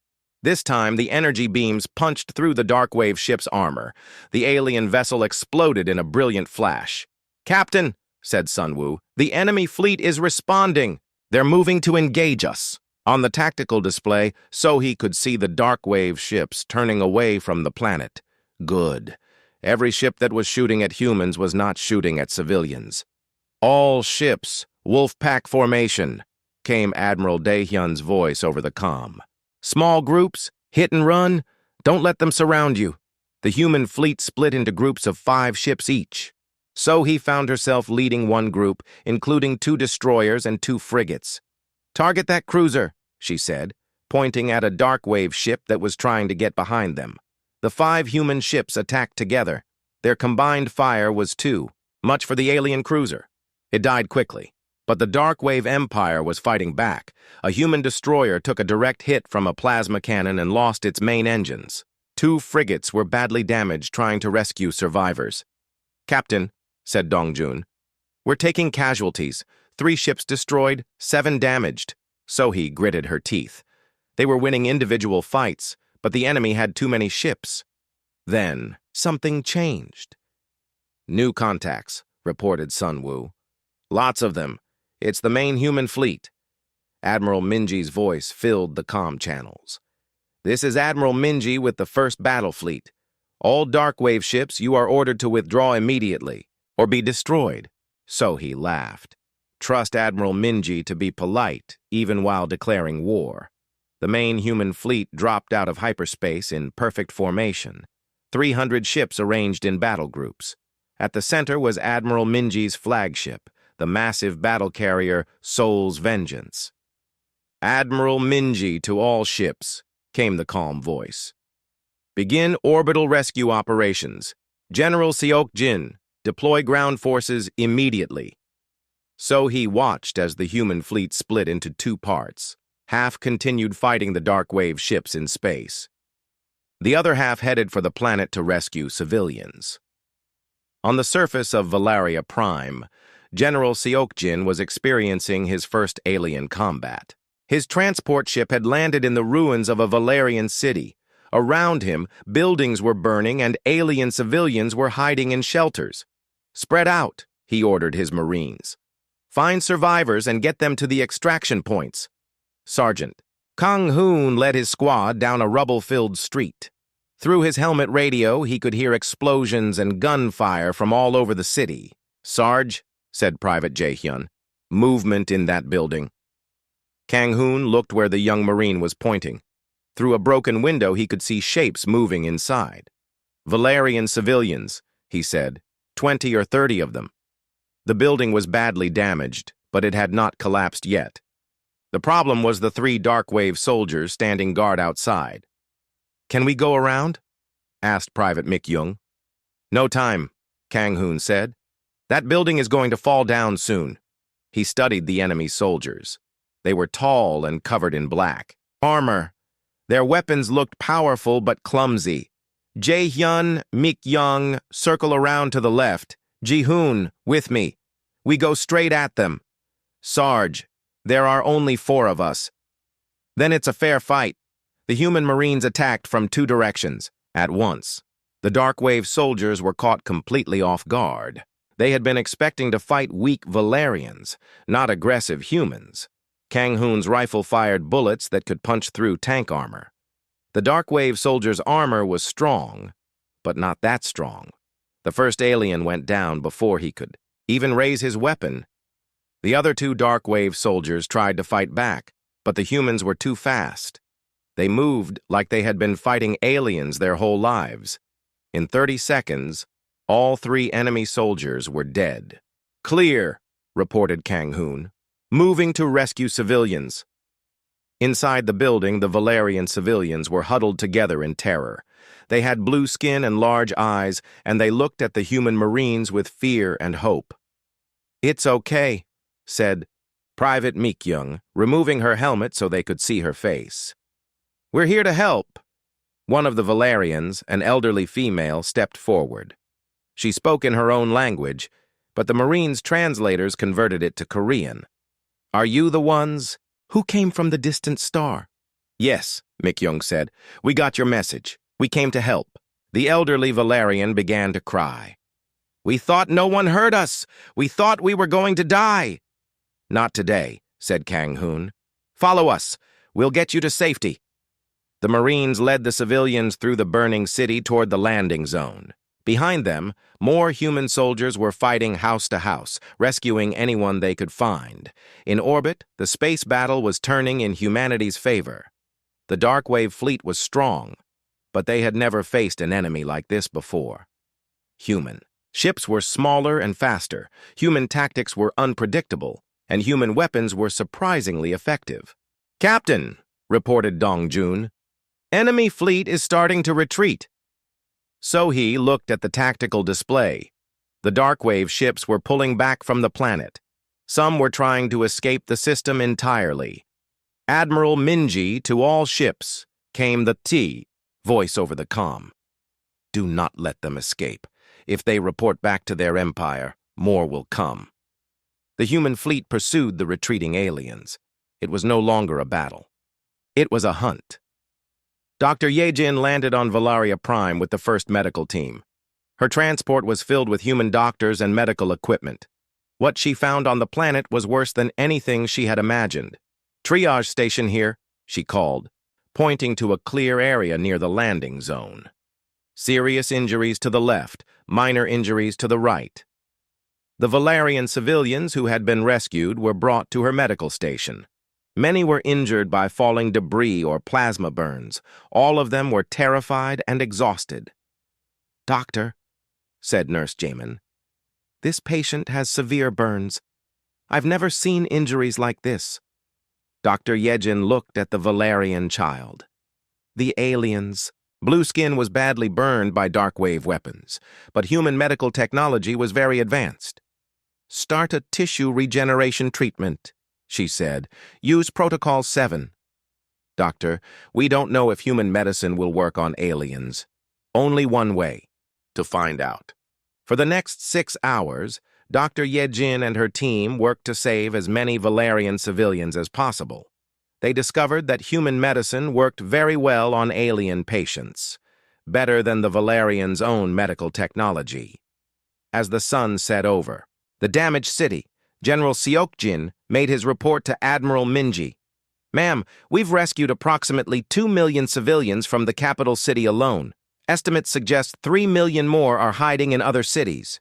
Speaker 1: This time, the energy beams punched through the Darkwave ship's armor. The alien vessel exploded in a brilliant flash. Captain, said Sunwoo, the enemy fleet is responding. They're moving to engage us. On the tactical display, Sohee could see the Darkwave ships turning away from the planet. Good. Every ship that was shooting at humans was not shooting at civilians. All ships, Wolfpack formation, came Admiral Dae-hyun's voice over the comm. Small groups, hit and run, don't let them surround you. The human fleet split into groups of 5 ships each. Sohee found herself leading one group, including 2 destroyers and 2 frigates. Target that cruiser, she said, pointing at a Darkwave ship that was trying to get behind them. The 5 human ships attacked together. Their combined fire was 2, much for the alien cruiser. It died quickly, but the Darkwave Empire was fighting back. A human destroyer took a direct hit from a plasma cannon and lost its main engines. 2 frigates were badly damaged trying to rescue survivors. Captain, said Dongjun, we're taking casualties. 3 ships destroyed, 7 damaged. Sohee gritted her teeth. They were winning individual fights, but the enemy had too many ships. Then, something changed. New contacts, reported Sunwoo. Lots of them. It's the main human fleet. Admiral Minji's voice filled the comm channels. This is Admiral Minji with the 1st Battle Fleet. All Darkwave ships, you are ordered to withdraw immediately, or be destroyed. Sohee laughed. Trust Admiral Minji to be polite, even while declaring war. The main human fleet dropped out of hyperspace in perfect formation. 300 ships arranged in battle groups. At the center was Admiral Minji's flagship, the massive battle carrier Soul's Vengeance. Admiral Minji to all ships, came the calm voice. Begin orbital rescue operations. General Seok-jin, deploy ground forces immediately. Sohee watched as the human fleet split into 2 parts. Half continued fighting the Darkwave ships in space. The other half headed for the planet to rescue civilians. On the surface of Valeria Prime, General Seok-jin was experiencing his first alien combat. His transport ship had landed in the ruins of a Valerian city. Around him, buildings were burning and alien civilians were hiding in shelters. Spread out, he ordered his Marines. Find survivors and get them to the extraction points. Sergeant Kang-hoon led his squad down a rubble-filled street. Through his helmet radio, he could hear explosions and gunfire from all over the city. Sarge, said Private Jae-hyun, movement in that building. Kang-hoon looked where the young Marine was pointing. Through a broken window, he could see shapes moving inside. Valerian civilians, he said, 20 or 30 of them. The building was badly damaged, but it had not collapsed yet. The problem was the 3 Darkwave soldiers standing guard outside. Can we go around? Asked Private Mik-young. No time, Kang-hoon said. That building is going to fall down soon. He studied the enemy soldiers. They were tall and covered in black. Armor. Their weapons looked powerful but clumsy. Jae-hyun, Mik-young, circle around to the left. Ji-hoon, with me. We go straight at them. Sarge, there are only 4 of us. Then it's a fair fight. The human Marines attacked from 2 directions, at once. The Darkwave soldiers were caught completely off guard. They had been expecting to fight weak Valerians, not aggressive humans. Kang Hoon's rifle fired bullets that could punch through tank armor. The Darkwave soldiers' armor was strong, but not that strong. The first alien went down before he could even raise his weapon. The other two Darkwave soldiers tried to fight back, but the humans were too fast. They moved like they had been fighting aliens their whole lives. In 30 seconds, all three enemy soldiers were dead. "Clear," reported Kang Hoon. "Moving to rescue civilians." Inside the building, the Valerian civilians were huddled together in terror. They had blue skin and large eyes, and they looked at the human Marines with fear and hope. "It's okay," said Private Meekyoung, removing her helmet so they could see her face. "We're here to help." One of the Valerians, an elderly female, stepped forward. She spoke in her own language, but the Marines' translators converted it to Korean. "Are you the ones who came from the distant star?" "Yes," Meekyoung said. "We got your message. We came to help." The elderly Valerian began to cry. "We thought no one heard us. We thought we were going to die." "Not today," said Kang Hoon. "Follow us. We'll get you to safety." The Marines led the civilians through the burning city toward the landing zone. Behind them, more human soldiers were fighting house to house, rescuing anyone they could find. In orbit, the space battle was turning in humanity's favor. The Darkwave fleet was strong, but they had never faced an enemy like this before. Human. Ships were smaller and faster, human tactics were unpredictable, and human weapons were surprisingly effective. "Captain," reported Dong Jun, "enemy fleet is starting to retreat." So he looked at the tactical display. The Darkwave ships were pulling back from the planet. Some were trying to escape the system entirely. "Admiral Minji, to all ships," came the T voice over the comm. "Do not let them escape. If they report back to their empire, more will come." The human fleet pursued the retreating aliens. It was no longer a battle. It was a hunt. Dr. Yejin landed on Valaria Prime with the first medical team. Her transport was filled with human doctors and medical equipment. What she found on the planet was worse than anything she had imagined. "Triage station here," she called, pointing to a clear area near the landing zone. Serious injuries to the left, minor injuries to the right. The Valerian civilians who had been rescued were brought to her medical station. Many were injured by falling debris or plasma burns. All of them were terrified and exhausted. "Doctor," said Nurse Jamin, "this patient has severe burns. I've never seen injuries like this." Dr. Yejin looked at the Valerian child. The aliens. Blueskin was badly burned by Darkwave weapons, but human medical technology was very advanced. "Start a tissue regeneration treatment," she said. "Use Protocol 7. "Doctor, we don't know if human medicine will work on aliens. Only one way, to find out." For the next 6 hours, Dr. Yejin and her team worked to save as many Valerian civilians as possible. They discovered that human medicine worked very well on alien patients, better than the Valerians' own medical technology. As the sun set over the damaged city, General Seokjin made his report to Admiral Minji. "Ma'am, we've rescued approximately 2 million civilians from the capital city alone. Estimates suggest 3 million more are hiding in other cities."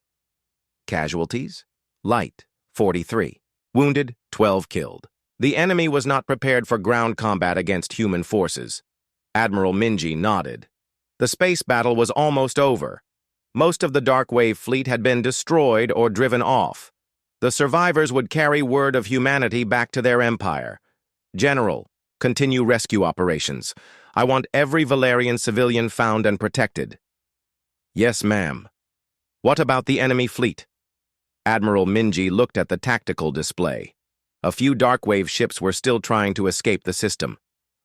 Speaker 1: Casualties? Light, 43. Wounded, 12 killed. The enemy was not prepared for ground combat against human forces. Admiral Minji nodded. The space battle was almost over. Most of the Darkwave fleet had been destroyed or driven off. The survivors would carry word of humanity back to their empire. "General, continue rescue operations. I want every Valerian civilian found and protected." "Yes, ma'am." "What about the enemy fleet?" Admiral Minji looked at the tactical display. A few Darkwave ships were still trying to escape the system.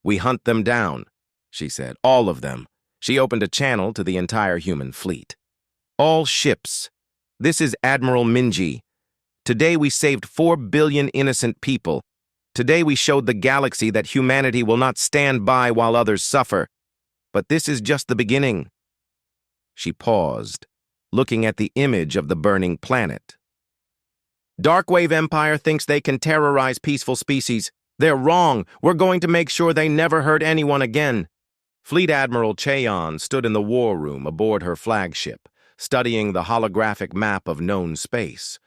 Speaker 1: "We hunt them down," she said. "All of them." She opened a channel to the entire human fleet. "All ships. This is Admiral Minji. Today we saved 4 billion innocent people. Today we showed the galaxy that humanity will not stand by while others suffer. But this is just the beginning." She paused, looking at the image of the burning planet. Darkwave Empire thinks they can terrorize peaceful species. They're wrong. We're going to make sure they never hurt anyone again. Fleet Admiral Cheon stood in the war room aboard her flagship, studying the holographic map of known space.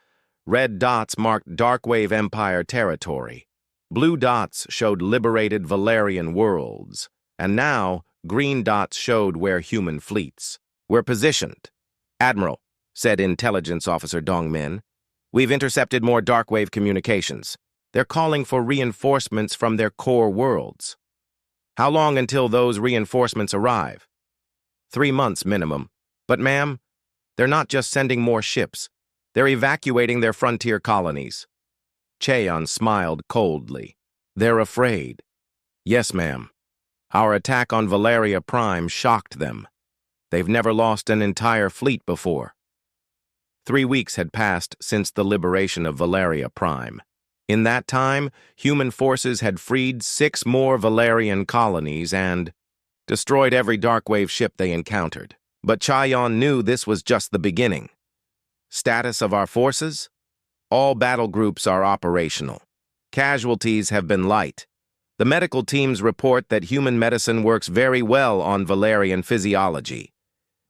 Speaker 1: Red dots marked Darkwave Empire territory. Blue dots showed liberated Valerian worlds. And now, green dots showed where human fleets were positioned. Admiral, said Intelligence Officer Dongmin, we've intercepted more Darkwave communications. They're calling for reinforcements from their core worlds. How long until those reinforcements arrive? 3 months minimum. But ma'am, they're not just sending more ships. They're evacuating their frontier colonies. Cheon smiled coldly. They're afraid. Yes, ma'am. Our attack on Valeria Prime shocked them. They've never lost an entire fleet before. 3 weeks had passed since the liberation of Valeria Prime. In that time, human forces had freed 6 more Valerian colonies and destroyed every Darkwave ship they encountered. But Cheon knew this was just the beginning. Status of our forces? All battle groups are operational. Casualties have been light. The medical teams report that human medicine works very well on Valerian physiology.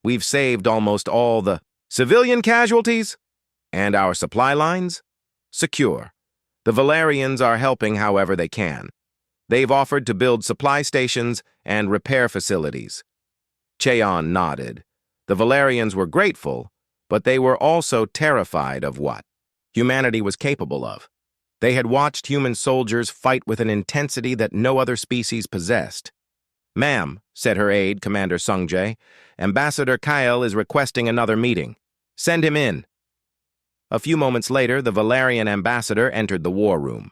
Speaker 1: We've saved almost all the civilian casualties, and our supply lines? Secure. The Valerians are helping however they can. They've offered to build supply stations and repair facilities. Cheon nodded. The Valerians were grateful, but they were also terrified of what humanity was capable of. They had watched human soldiers fight with an intensity that no other species possessed. Ma'am, said her aide, Commander Sungjae, Ambassador Kyle is requesting another meeting. Send him in. A few moments later, the Valerian ambassador entered the war room.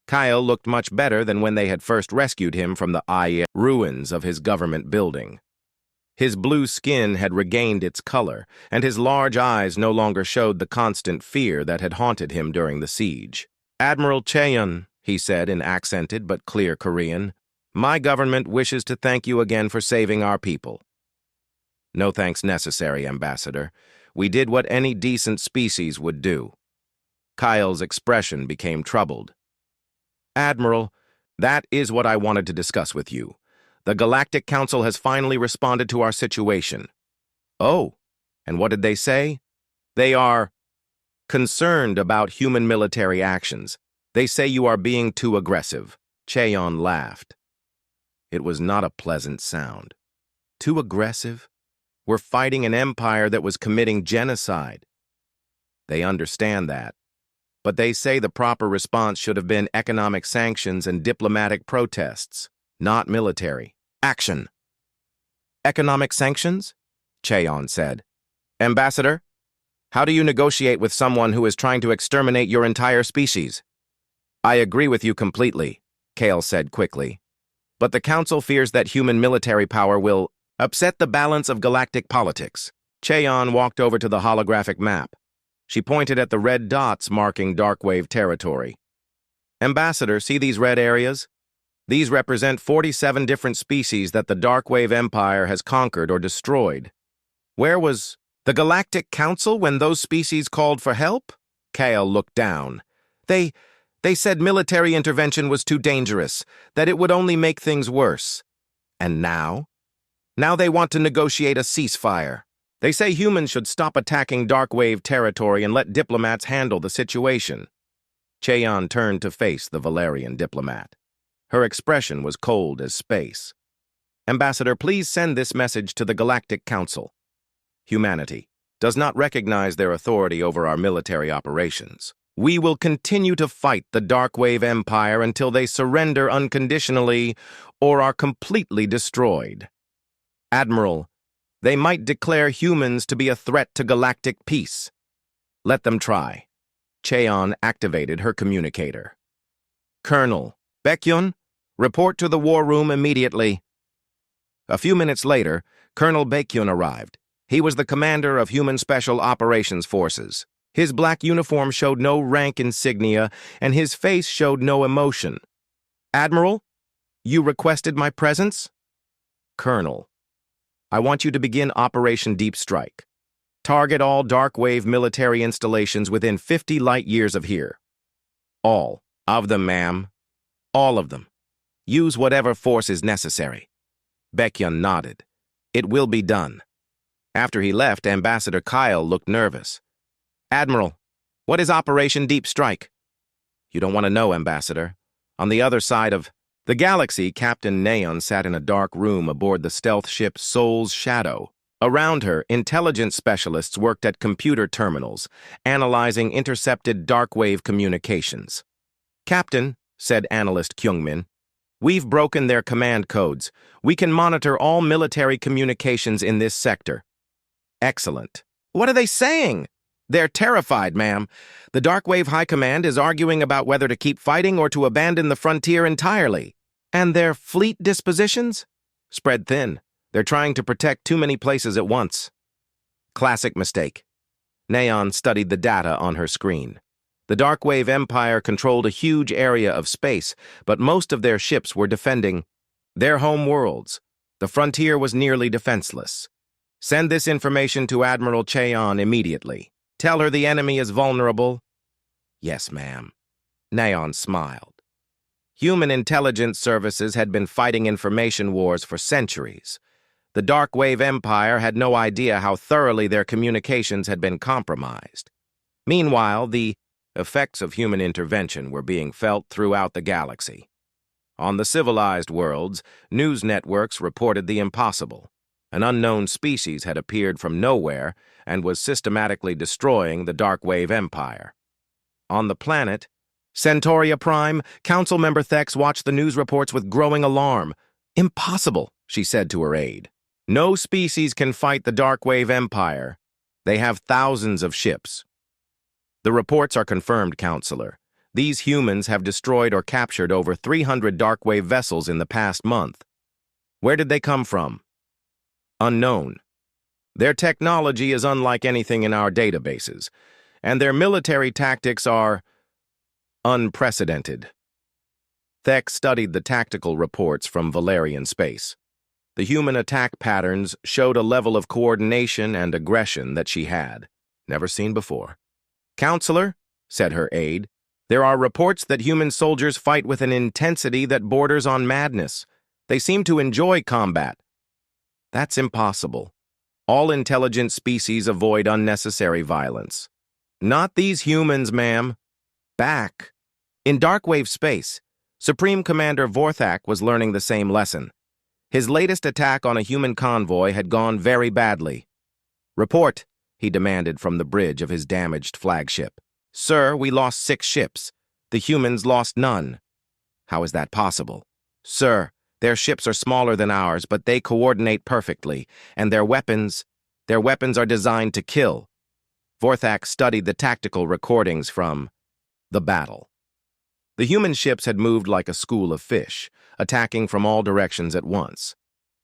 Speaker 1: Kyle looked much better than when they had first rescued him from the ruins of his government building. His blue skin had regained its color, and his large eyes no longer showed the constant fear that had haunted him during the siege. Admiral Cheon, he said in accented but clear Korean, my government wishes to thank you again for saving our people. No thanks necessary, Ambassador. We did what any decent species would do. Kyle's expression became troubled. Admiral, that is what I wanted to discuss with you. The Galactic Council has finally responded to our situation. Oh, and what did they say? They are concerned about human military actions. They say you are being too aggressive. Cheon laughed. It was not a pleasant sound. Too aggressive? We're fighting an empire that was committing genocide. They understand that. But they say the proper response should have been economic sanctions and diplomatic protests, not military action. Economic sanctions? Cheon said. Ambassador, how do you negotiate with someone who is trying to exterminate your entire species? I agree with you completely, Kale said quickly. But the Council fears that human military power will upset the balance of galactic politics. Cheon walked over to the holographic map. She pointed at the red dots marking Darkwave territory. Ambassador, see these red areas? These represent 47 different species that the Darkwave Empire has conquered or destroyed. Where was the Galactic Council when those species called for help? Kale looked down. They said military intervention was too dangerous, that it would only make things worse. And now? Now they want to negotiate a ceasefire. They say humans should stop attacking Darkwave territory and let diplomats handle the situation. Cheon turned to face the Valerian diplomat. Her expression was cold as space. Ambassador, please send this message to the Galactic Council. Humanity does not recognize their authority over our military operations. We will continue to fight the Darkwave Empire until they surrender unconditionally or are completely destroyed. Admiral, they might declare humans to be a threat to galactic peace. Let them try. Cheon activated her communicator. Colonel, Baekhyun, report to the war room immediately. A few minutes later, Colonel Baekhyun arrived. He was the commander of Human Special Operations Forces. His black uniform showed no rank insignia, and his face showed no emotion. Admiral, you requested my presence? Colonel, I want you to begin Operation Deep Strike. Target all darkwave military installations within 50 light years of here. All of them, ma'am. All of them. Use whatever force is necessary. Baekhyun nodded. It will be done. After he left, Ambassador Kyle looked nervous. Admiral, what is Operation Deep Strike? You don't want to know, Ambassador. On the other side of the galaxy, Captain Neon sat in a dark room aboard the stealth ship Soul's Shadow. Around her, intelligence specialists worked at computer terminals, analyzing intercepted darkwave communications. Captain, said analyst Kyungmin, we've broken their command codes. We can monitor all military communications in this sector. Excellent. What are they saying? They're terrified, ma'am. The Darkwave High Command is arguing about whether to keep fighting or to abandon the frontier entirely. And their fleet dispositions? Spread thin. They're trying to protect too many places at once. Classic mistake. Neon studied the data on her screen. The Darkwave Empire controlled a huge area of space, but most of their ships were defending their home worlds. The frontier was nearly defenseless. Send this information to Admiral Cheon immediately. Tell her the enemy is vulnerable. Yes, ma'am. Neon smiled. Human intelligence services had been fighting information wars for centuries. The Darkwave Empire had no idea how thoroughly their communications had been compromised. Meanwhile, the effects of human intervention were being felt throughout the galaxy. On the civilized worlds, news networks reported the impossible. An unknown species had appeared from nowhere and was systematically destroying the Darkwave Empire. On the planet, Centauria Prime, Council Member Thex watched the news reports with growing alarm. Impossible, she said to her aide. No species can fight the Darkwave Empire. They have thousands of ships. The reports are confirmed, Counselor. These humans have destroyed or captured over 300 Darkwave vessels in the past month. Where did they come from? Unknown. Their technology is unlike anything in our databases, and their military tactics are unprecedented. Thex studied the tactical reports from Valerian space. The human attack patterns showed a level of coordination and aggression that she had never seen before. Counselor, said her aide, there are reports that human soldiers fight with an intensity that borders on madness. They seem to enjoy combat. That's impossible. All intelligent species avoid unnecessary violence. Not these humans, ma'am. Back. In Darkwave space, Supreme Commander Vorthak was learning the same lesson. His latest attack on a human convoy had gone very badly. Report, he demanded from the bridge of his damaged flagship. Sir, we lost 6 ships. The humans lost none. How is that possible? Sir, their ships are smaller than ours, but they coordinate perfectly, and their weapons are designed to kill. Vorthak studied the tactical recordings from the battle. The human ships had moved like a school of fish, attacking from all directions at once.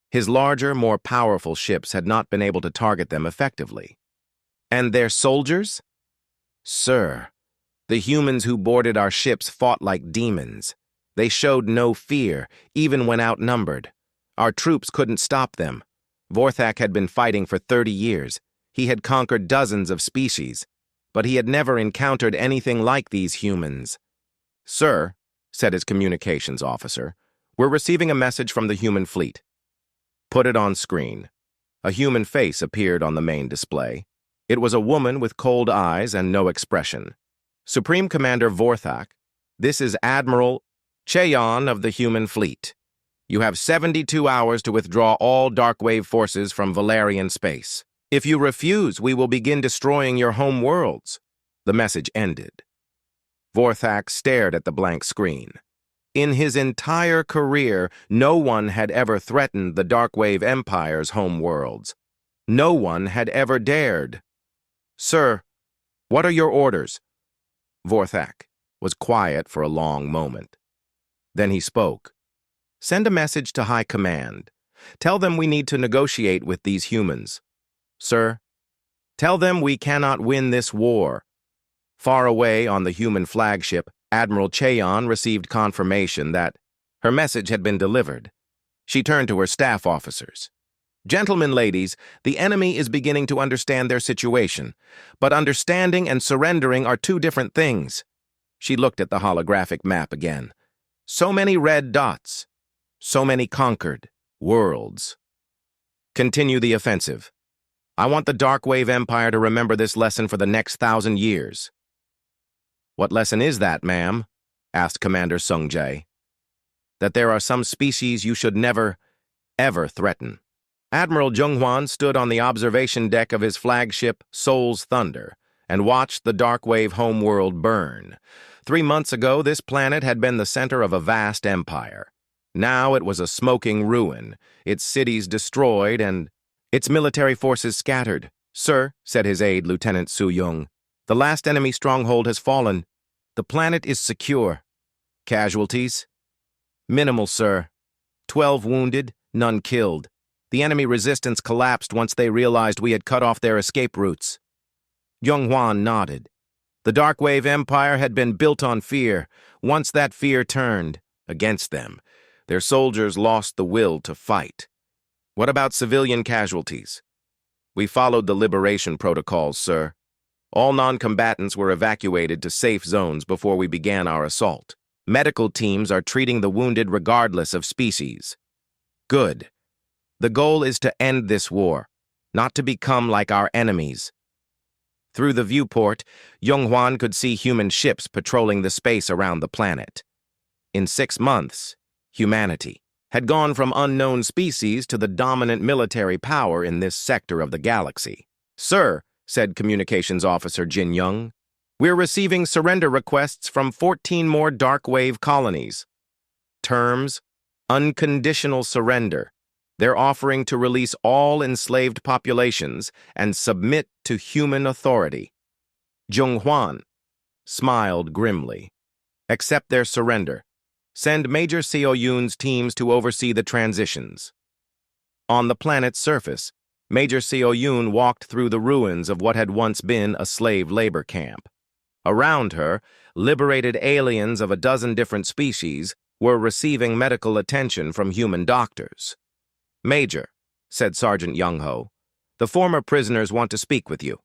Speaker 1: His larger, more powerful ships had not been able to target them effectively. And their soldiers? Sir, the humans who boarded our ships fought like demons. They showed no fear, even when outnumbered. Our troops couldn't stop them. Vorthak had been fighting for 30 years. He had conquered dozens of species, but he had never encountered anything like these humans. Sir, said his communications officer, we're receiving a message from the human fleet. Put it on screen. A human face appeared on the main display. It was a woman with cold eyes and no expression. Supreme Commander Vorthak, this is Admiral Cheon of the human fleet. You have 72 hours to withdraw all Darkwave forces from Valerian space. If you refuse, we will begin destroying your home worlds. The message ended. Vorthak stared at the blank screen. In his entire career, no one had ever threatened the Darkwave Empire's home worlds. No one had ever dared. Sir, what are your orders? Vorthak was quiet for a long moment. Then he spoke. Send a message to High Command. Tell them we need to negotiate with these humans. Sir, tell them we cannot win this war. Far away on the human flagship, Admiral Cheon received confirmation that her message had been delivered. She turned to her staff officers. Gentlemen, ladies, the enemy is beginning to understand their situation, but understanding and surrendering are two different things. She looked at the holographic map again. So many red dots. So many conquered worlds. Continue the offensive. I want the Darkwave Empire to remember this lesson for the next 1,000 years. What lesson is that, ma'am? Asked Commander Sung-jae. That there are some species you should never, ever threaten. Admiral Jung-hwan stood on the observation deck of his flagship Soul's Thunder and watched the Darkwave homeworld burn. 3 months ago, this planet had been the center of a vast empire. Now it was a smoking ruin, its cities destroyed and its military forces scattered. Sir, said his aide, Lieutenant Su-young, the last enemy stronghold has fallen. The planet is secure. Casualties? Minimal, sir. 12 wounded, none killed. The enemy resistance collapsed once they realized we had cut off their escape routes. Jung-hwan nodded. The Darkwave Empire had been built on fear. Once that fear turned against them, their soldiers lost the will to fight. What about civilian casualties? We followed the liberation protocols, sir. All non-combatants were evacuated to safe zones before we began our assault. Medical teams are treating the wounded regardless of species. Good. The goal is to end this war, not to become like our enemies. Through the viewport, Jung-hwan could see human ships patrolling the space around the planet. In 6 months, humanity had gone from unknown species to the dominant military power in this sector of the galaxy. Sir, said Communications Officer Jin Young, we're receiving surrender requests from 14 more Darkwave colonies. Terms: unconditional surrender. They're offering to release all enslaved populations and submit to human authority. Jung-hwan smiled grimly. Accept their surrender. Send Major Seo-yoon's teams to oversee the transitions. On the planet's surface, Major Seo-yoon walked through the ruins of what had once been a slave labor camp. Around her, liberated aliens of a dozen different species were receiving medical attention from human doctors. Major, said Sergeant Young-ho, the former prisoners want to speak with you.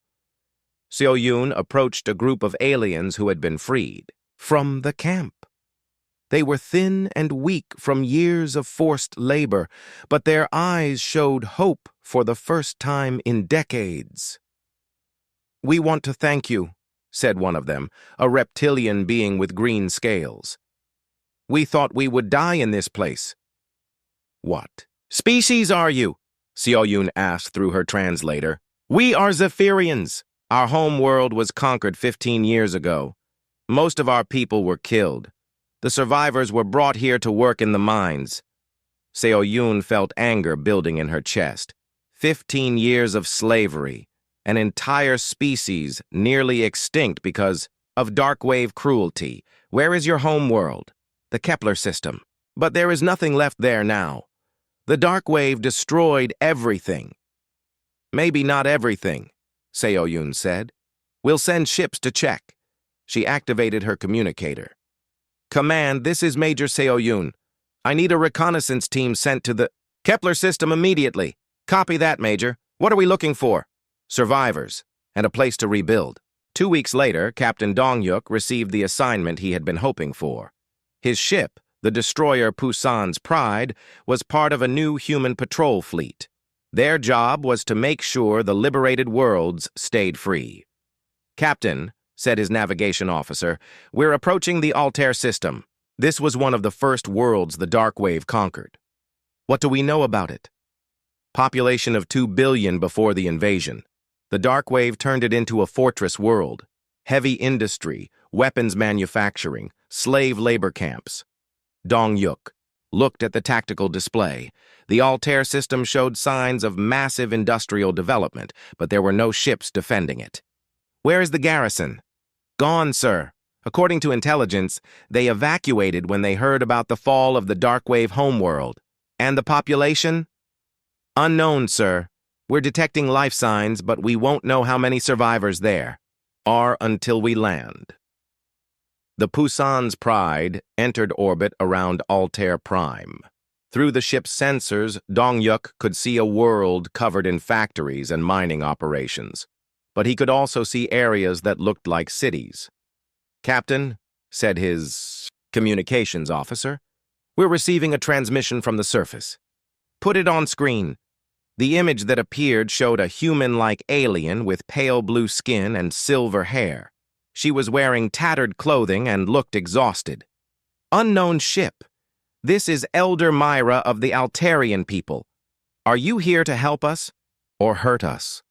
Speaker 1: Seo-yoon approached a group of aliens who had been freed from the camp. They were thin and weak from years of forced labor, but their eyes showed hope for the first time in decades. We want to thank you, said one of them, a reptilian being with green scales. We thought we would die in this place. What species are you? Seo-yoon asked through her translator. We are Zephyrians. Our home world was conquered 15 years ago. Most of our people were killed. The survivors were brought here to work in the mines. Seo-yoon felt anger building in her chest. 15 years of slavery, an entire species nearly extinct because of Darkwave cruelty. Where is your home world? The Kepler system. But there is nothing left there now. The Darkwave destroyed everything. Maybe not everything, Seo-yoon said. We'll send ships to check. She activated her communicator. Command, this is Major Seo-yoon. I need a reconnaissance team sent to the Kepler system immediately. Copy that, Major. What are we looking for? Survivors, and a place to rebuild. 2 weeks later, Captain Dong-yuk received the assignment he had been hoping for. His ship, the destroyer Pusan's Pride, was part of a new human patrol fleet. Their job was to make sure the liberated worlds stayed free. Captain, said his navigation officer, we're approaching the Altair system. This was one of the first worlds the Darkwave conquered. What do we know about it? Population of 2 billion before the invasion. The Darkwave turned it into a fortress world. Heavy industry, weapons manufacturing, slave labor camps. Dong-yuk looked at the tactical display. The Altair system showed signs of massive industrial development, but there were no ships defending it. Where is the garrison? Gone, sir. According to intelligence, they evacuated when they heard about the fall of the Darkwave homeworld. And the population? Unknown, sir. We're detecting life signs, but we won't know how many survivors there are until we land. The Pusan's Pride entered orbit around Altair Prime. Through the ship's sensors, Dong-yuk could see a world covered in factories and mining operations, but he could also see areas that looked like cities. "Captain," said his communications officer, "we're receiving a transmission from the surface." "Put it on screen." The image that appeared showed a human-like alien with pale blue skin and silver hair. She was wearing tattered clothing and looked exhausted. "Unknown ship. This is Elder Myra of the Altarian people. Are you here to help us or hurt us?"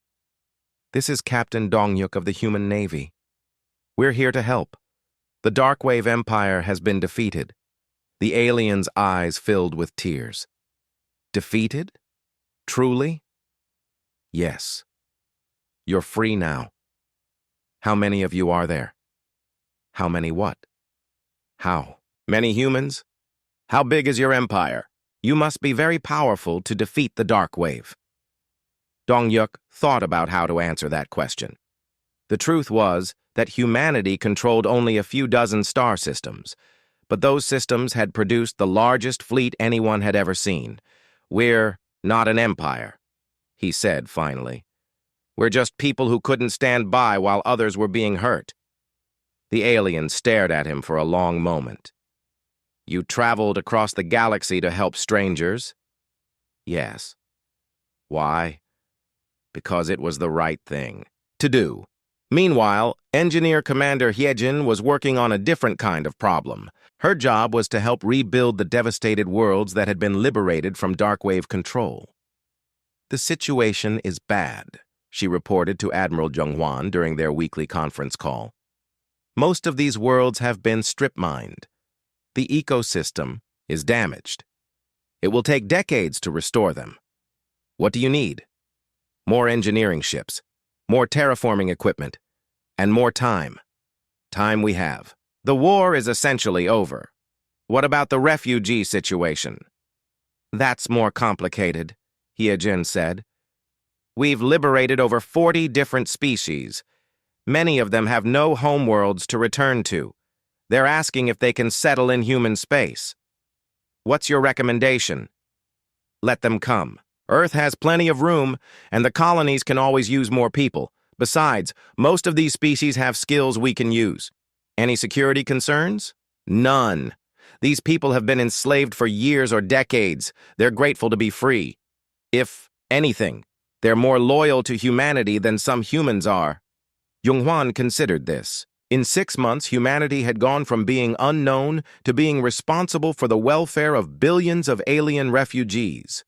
Speaker 1: "This is Captain Dong-yuk of the Human Navy. We're here to help. The Darkwave Empire has been defeated." The alien's eyes filled with tears. "Defeated? Truly?" "Yes. You're free now. How many of you are there?" "How many what?" "How many humans? How big is your empire? You must be very powerful to defeat the Darkwave." Dong-yuk thought about how to answer that question. The truth was that humanity controlled only a few dozen star systems, but those systems had produced the largest fleet anyone had ever seen. "We're not an empire," he said finally. "We're just people who couldn't stand by while others were being hurt." The alien stared at him for a long moment. "You traveled across the galaxy to help strangers?" "Yes." "Why?" "Because it was the right thing to do." Meanwhile, Engineer Commander Hyejin was working on a different kind of problem. Her job was to help rebuild the devastated worlds that had been liberated from Darkwave control. "The situation is bad," she reported to Admiral Jung-hwan during their weekly conference call. "Most of these worlds have been strip-mined. The ecosystem is damaged. It will take decades to restore them. What do you need? More engineering ships, more terraforming equipment, and more time. Time we have. The war is essentially over. What about the refugee situation?" "That's more complicated," Hyejin said. "We've liberated over 40 different species. Many of them have no homeworlds to return to. They're asking if they can settle in human space. What's your recommendation?" "Let them come. Earth has plenty of room, and the colonies can always use more people. Besides, most of these species have skills we can use. Any security concerns? None. These people have been enslaved for years or decades. They're grateful to be free. If anything, they're more loyal to humanity than some humans are." Jung-hwan considered this. In 6 months, humanity had gone from being unknown to being responsible for the welfare of billions of alien refugees.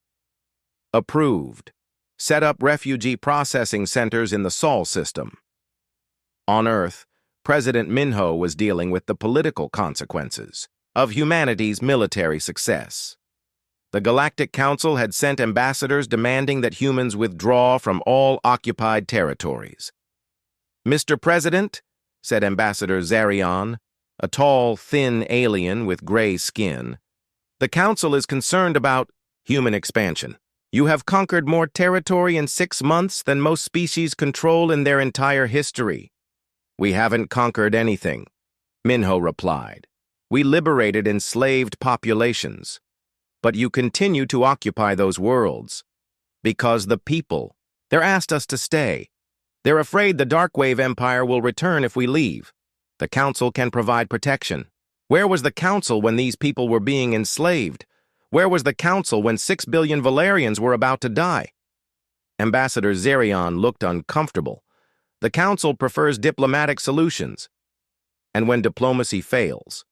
Speaker 1: Approved. Set up refugee processing centers in the Sol system. On Earth, President Minho was dealing with the political consequences of humanity's military success. The Galactic Council had sent ambassadors demanding that humans withdraw from all occupied territories. "Mr. President," said Ambassador Zarion, a tall, thin alien with gray skin, "the Council is concerned about human expansion. You have conquered more territory in 6 months than most species control in their entire history." "We haven't conquered anything," Minho replied. "We liberated enslaved populations. But you continue to occupy those worlds. Because the people, they're asked us to stay. They're afraid the Darkwave Empire will return if we leave. The Council can provide protection. Where was the Council when these people were being enslaved? Where was the Council when 6 billion Valerians were about to die?" Ambassador Zarion looked uncomfortable. "The Council prefers diplomatic solutions. And when diplomacy fails,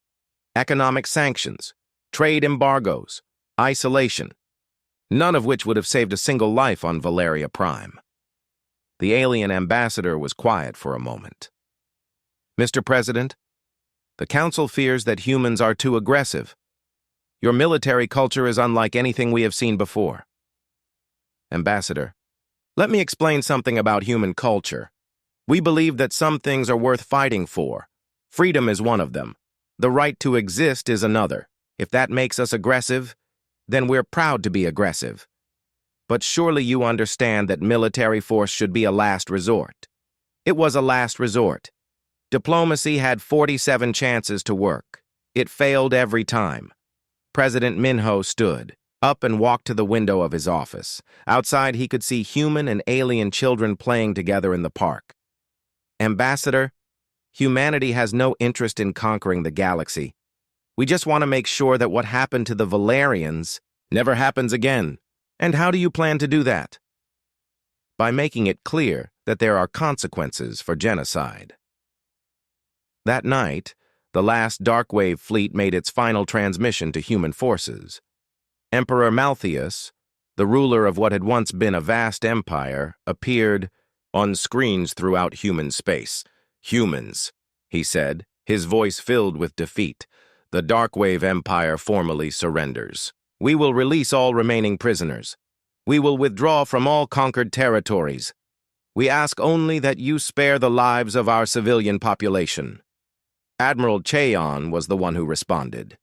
Speaker 1: economic sanctions, trade embargoes, isolation, none of which would have saved a single life on Valeria Prime." The alien ambassador was quiet for a moment. "Mr. President, the Council fears that humans are too aggressive. Your military culture is unlike anything we have seen before." "Ambassador, let me explain something about human culture. We believe that some things are worth fighting for. Freedom is one of them. The right to exist is another. If that makes us aggressive, then we're proud to be aggressive. But surely you understand that military force should be a last resort. It was a last resort. Diplomacy had 47 chances to work. It failed every time." President Minho stood. up and walked to the window of his office. Outside, he could see human and alien children playing together in the park. Ambassador, humanity has no interest in conquering the galaxy. We just want to make sure that what happened to the Valerians never happens again. And how do you plan to do that? By making it clear that there are consequences for genocide. That night, the last Darkwave fleet made its final transmission to human forces. Emperor Malthus, the ruler of what had once been a vast empire, appeared on screens throughout human space. "Humans," he said, his voice filled with defeat. "The Darkwave Empire formally surrenders. We will release all remaining prisoners. We will withdraw from all conquered territories. We ask only that you spare the lives of our civilian population." Admiral Cheon was the one who responded.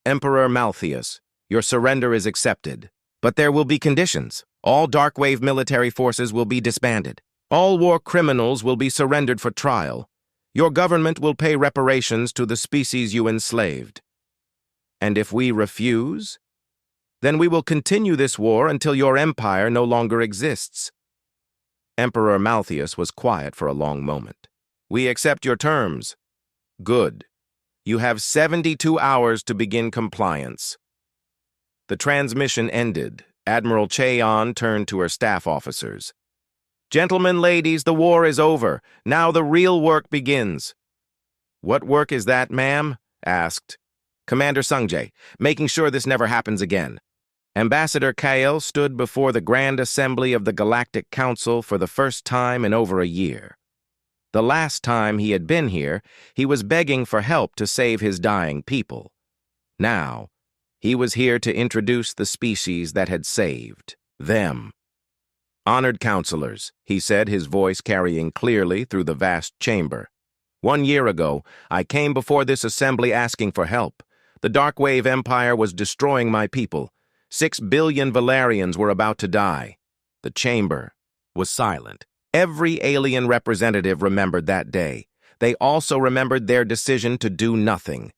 Speaker 1: "Emperor Malthus, your surrender is accepted, but there will be conditions. All Darkwave military forces will be disbanded. All war criminals will be surrendered for trial. Your government will pay reparations to the species you enslaved. And if we refuse, then we will continue this war until your empire no longer exists." Emperor Malthus was quiet for a long moment. "We accept your terms." "Good. You have 72 hours to begin compliance." The transmission ended. Admiral Cheon turned to her staff officers. "Gentlemen, ladies, the war is over. Now the real work begins." "What work is that, ma'am?" asked Commander Sungjae, "making sure this never happens again." Ambassador Kael stood before the Grand Assembly of the Galactic Council for the first time in over a year. The last time he had been here, he was begging for help to save his dying people. Now, he was here to introduce the species that had saved them. "Honored counselors," he said, his voice carrying clearly through the vast chamber. "1 year ago, I came before this assembly asking for help. The Darkwave Empire was destroying my people. 6 billion Valerians were about to die." The chamber was silent. Every alien representative remembered that day. They also remembered their decision to do nothing.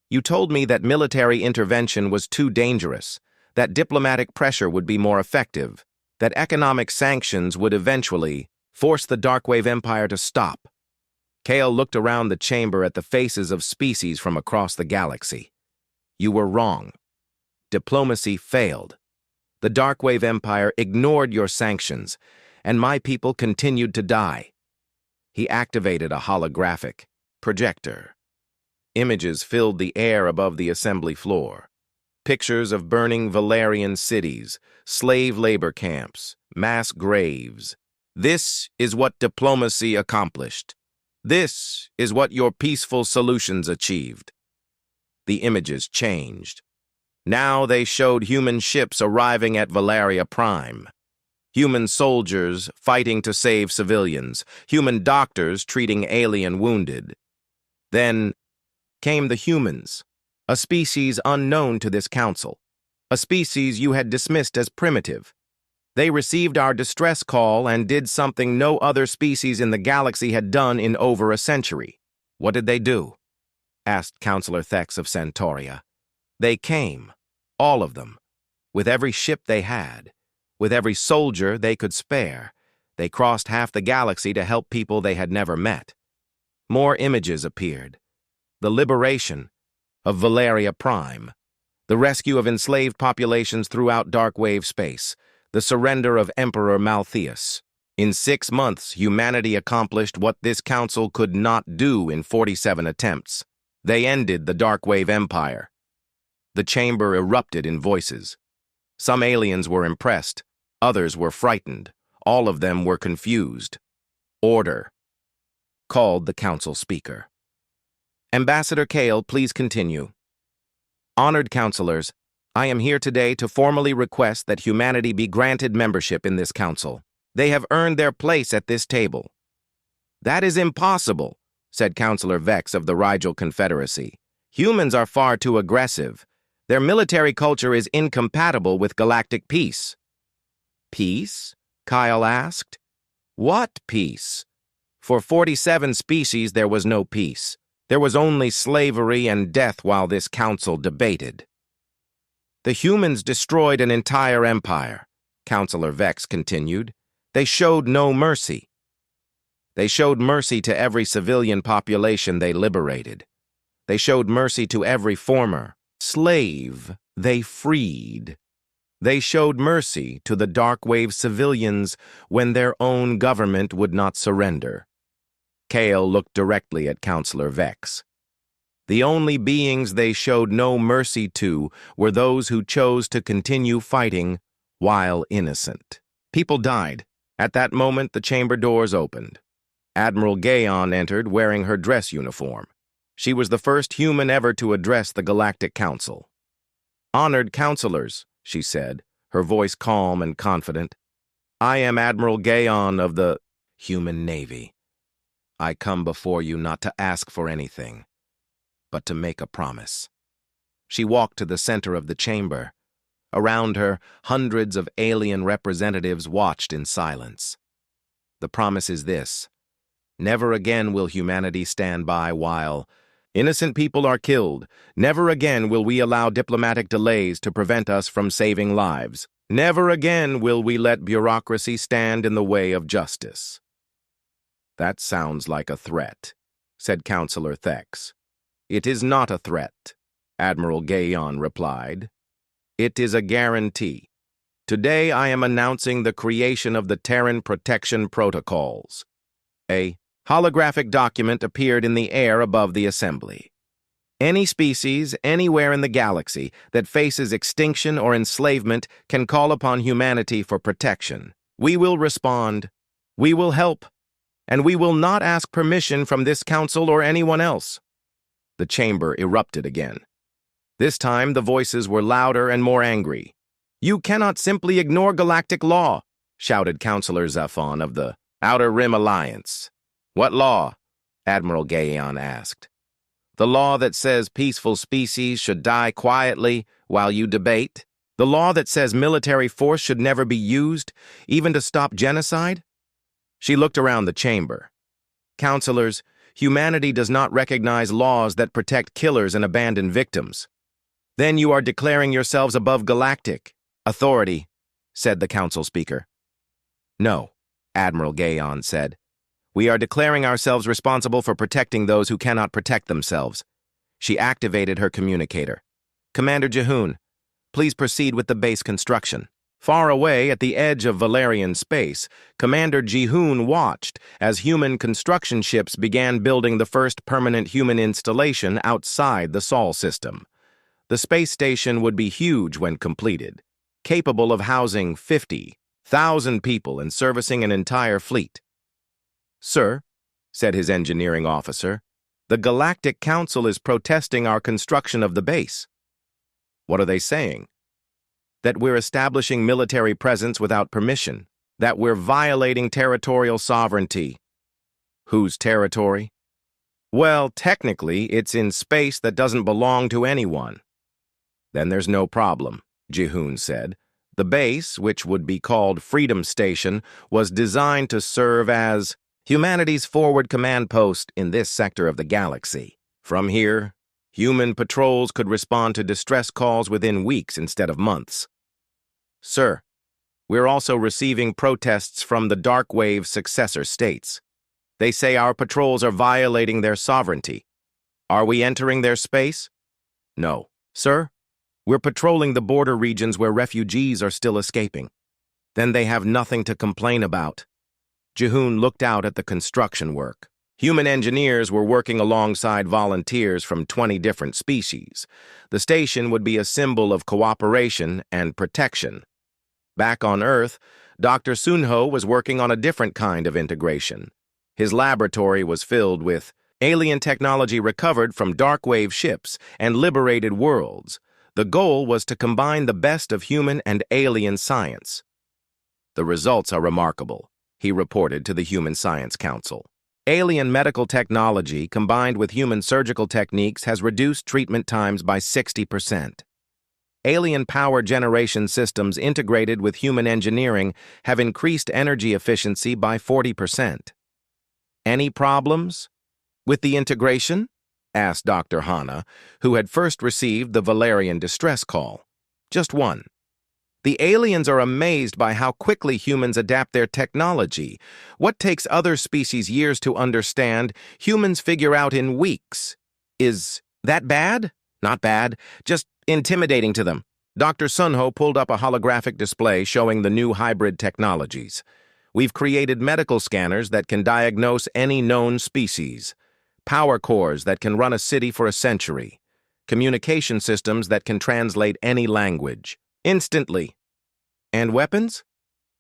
Speaker 1: "You told me that military intervention was too dangerous, that diplomatic pressure would be more effective, that economic sanctions would eventually force the Darkwave Empire to stop." Kael looked around the chamber at the faces of species from across the galaxy. "You were wrong. Diplomacy failed. The Darkwave Empire ignored your sanctions, and my people continued to die." He activated a holographic projector. Images filled the air above the assembly floor. Pictures of burning Valerian cities, slave labor camps, mass graves. "This is what diplomacy accomplished. This is what your peaceful solutions achieved." The images changed. Now they showed human ships arriving at Valeria Prime. Human soldiers fighting to save civilians. Human doctors treating alien wounded. Then came the humans, a species unknown to this council, a species you had dismissed as primitive. They received our distress call and did something no other species in the galaxy had done in over a century. "What did they do?" asked Counselor Thex of Centauria. "They came, all of them, with every ship they had, with every soldier they could spare. They crossed half the galaxy to help people they had never met." More images appeared. The liberation of Valeria Prime, the rescue of enslaved populations throughout Darkwave space, the surrender of Emperor Malthus. In 6 months, humanity accomplished what this council could not do in 47 attempts. They ended the Darkwave Empire. The chamber erupted in voices. Some aliens were impressed, others were frightened, all of them were confused. "Order," called the council speaker. "Ambassador Kael, please continue." "Honored counselors, I am here today to formally request that humanity be granted membership in this council. They have earned their place at this table." "That is impossible," said Counselor Vex of the Rigel Confederacy. "Humans are far too aggressive. Their military culture is incompatible with galactic peace." "Peace?" Kyle asked. "What peace? For 47 species there was no peace. There was only slavery and death while this council debated." The humans destroyed an entire empire, Counselor Vex continued. They showed no mercy. They showed mercy to every civilian population they liberated. They showed mercy to every former slave they freed. They showed mercy to the Darkwave civilians when their own government would not surrender. Kale looked directly at Counselor Vex. The only beings they showed no mercy to were those who chose to continue fighting while innocent. People died. At that moment, the chamber doors opened. Admiral Gaon entered wearing her dress uniform. She was the first human ever to address the Galactic Council. "Honored counselors," she said, her voice calm and confident. "I am Admiral Gaon of the Human Navy. I come before you not to ask for anything, but to make a promise." She walked to the center of the chamber. Around her, hundreds of alien representatives watched in silence. "The promise is this. Never again will humanity stand by while innocent people are killed. Never again will we allow diplomatic delays to prevent us from saving lives. Never again will we let bureaucracy stand in the way of justice." "That sounds like a threat," said Counselor Vex. "It is not a threat," Admiral Gaon replied. "It is a guarantee. Today I am announcing the creation of the Terran Protection Protocols." A holographic document appeared in the air above the assembly. "Any species, anywhere in the galaxy, that faces extinction or enslavement can call upon humanity for protection. We will respond. We will help. And we will not ask permission from this council or anyone else." The chamber erupted again. This time, the voices were louder and more angry. "You cannot simply ignore galactic law," shouted Counselor Zafon of the Outer Rim Alliance. "What law?" Admiral Gaon asked. "The law that says peaceful species should die quietly while you debate? The law that says military force should never be used, even to stop genocide?" She looked around the chamber. "Counselors, humanity does not recognize laws that protect killers and abandoned victims." "Then you are declaring yourselves above galactic authority," said the council speaker. "No," Admiral Gaon said. "We are declaring ourselves responsible for protecting those who cannot protect themselves." She activated her communicator. "Commander Jihoon, please proceed with the base construction." Far away at the edge of Valerian space, Commander Jihoon watched as human construction ships began building the first permanent human installation outside the Sol system. The space station would be huge when completed, capable of housing 50,000 people and servicing an entire fleet. "Sir," said his engineering officer, "the Galactic Council is protesting our construction of the base." "What are they saying?" "That we're establishing military presence without permission, that we're violating territorial sovereignty." "Whose territory?" "Well, technically, it's in space that doesn't belong to anyone." "Then there's no problem," Jihoon said. "The base, which would be called Freedom Station, was designed to serve as humanity's forward command post in this sector of the galaxy. From here, human patrols could respond to distress calls within weeks instead of months." "Sir, we're also receiving protests from the Darkwave successor states. They say our patrols are violating their sovereignty. Are we entering their space?" "No." "Sir, we're patrolling the border regions where refugees are still escaping." "Then they have nothing to complain about." Jihoon looked out at the construction work. Human engineers were working alongside volunteers from 20 different species. The station would be a symbol of cooperation and protection. Back on Earth, Dr. Sunho was working on a different kind of integration. His laboratory was filled with alien technology recovered from Darkwave ships and liberated worlds. The goal was to combine the best of human and alien science. "The results are remarkable," he reported to the Human Science Council. "Alien medical technology combined with human surgical techniques has reduced treatment times by 60%. Alien power generation systems integrated with human engineering have increased energy efficiency by 40%. "Any problems with the integration?" asked Dr. Hana, who had first received the Valerian distress call. Just one. The aliens are amazed by how quickly humans adapt their technology. What takes other species years to understand, humans figure out in weeks. Is that bad? Not bad, just intimidating to them. Dr. Sunho pulled up a holographic display showing the new hybrid technologies. We've created medical scanners that can diagnose any known species, power cores that can run a city for a century, communication systems that can translate any language, instantly. And weapons?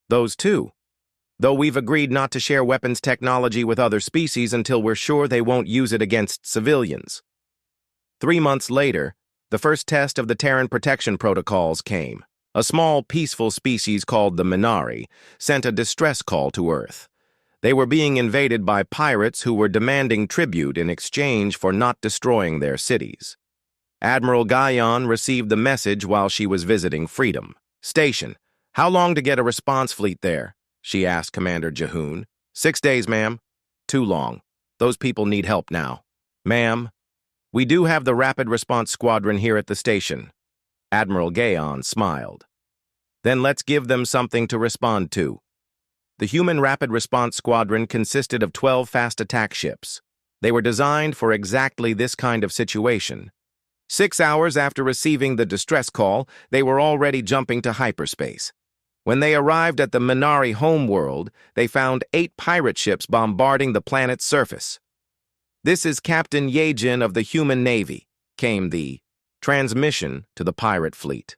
Speaker 1: Those too. Though we've agreed not to share weapons technology with other species until we're sure they won't use it against civilians. 3 months later, the first test of the Terran protection protocols came. A small, peaceful species called the Minari sent a distress call to Earth. They were being invaded by pirates who were demanding tribute in exchange for not destroying their cities. Admiral Guyon received the message while she was visiting Freedom Station. "How long to get a response fleet there?" she asked Commander Jahoon. 6 days, ma'am." "Too long. Those people need help now." "Ma'am, we do have the Rapid Response Squadron here at the station." Admiral Guyon smiled. "Then let's give them something to respond to." The Human Rapid Response Squadron consisted of 12 fast attack ships. They were designed for exactly this kind of situation. 6 hours after receiving the distress call, they were already jumping to hyperspace. When they arrived at the Minari homeworld, they found 8 pirate ships bombarding the planet's surface. "This is Captain Yejin of the Human Navy," came the transmission to the pirate fleet.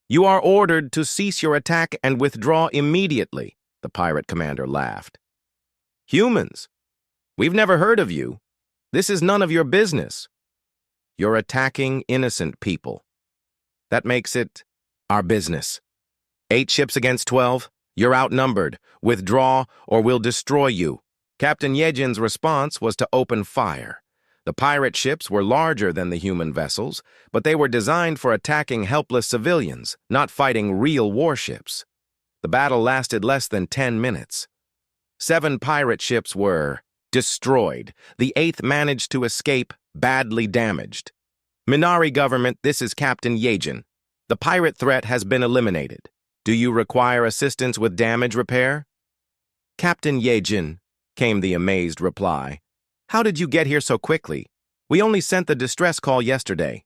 Speaker 1: "You are ordered to cease your attack and withdraw immediately," the pirate commander laughed. "Humans? We've never heard of you. This is none of your business. You're attacking innocent people. That makes it our business. 8 ships against 12? You're outnumbered. Withdraw or we'll destroy you." Captain Yejin's response was to open fire. The pirate ships were larger than the human vessels, but they were designed for attacking helpless civilians, not fighting real warships. The battle lasted less than 10 minutes. 7 pirate ships were destroyed. The 8th managed to escape, badly damaged. "Minari government, this is Captain Yejin. The pirate threat has been eliminated. Do you require assistance with damage repair?" "Captain Yejin," came the amazed reply. "How did you get here so quickly? We only sent the distress call yesterday.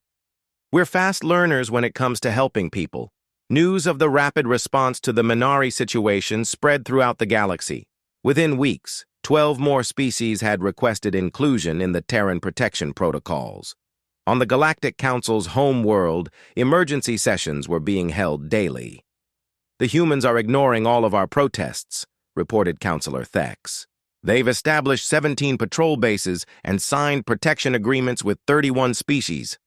Speaker 1: We're fast learners when it comes to helping people." News of the rapid response to the Minari situation spread throughout the galaxy. Within weeks, 12 more species had requested inclusion in the Terran protection protocols. On the Galactic Council's home world, emergency sessions were being held daily. "The humans are ignoring all of our protests," reported Counselor Thex. "They've established 17 patrol bases and signed protection agreements with 31 species.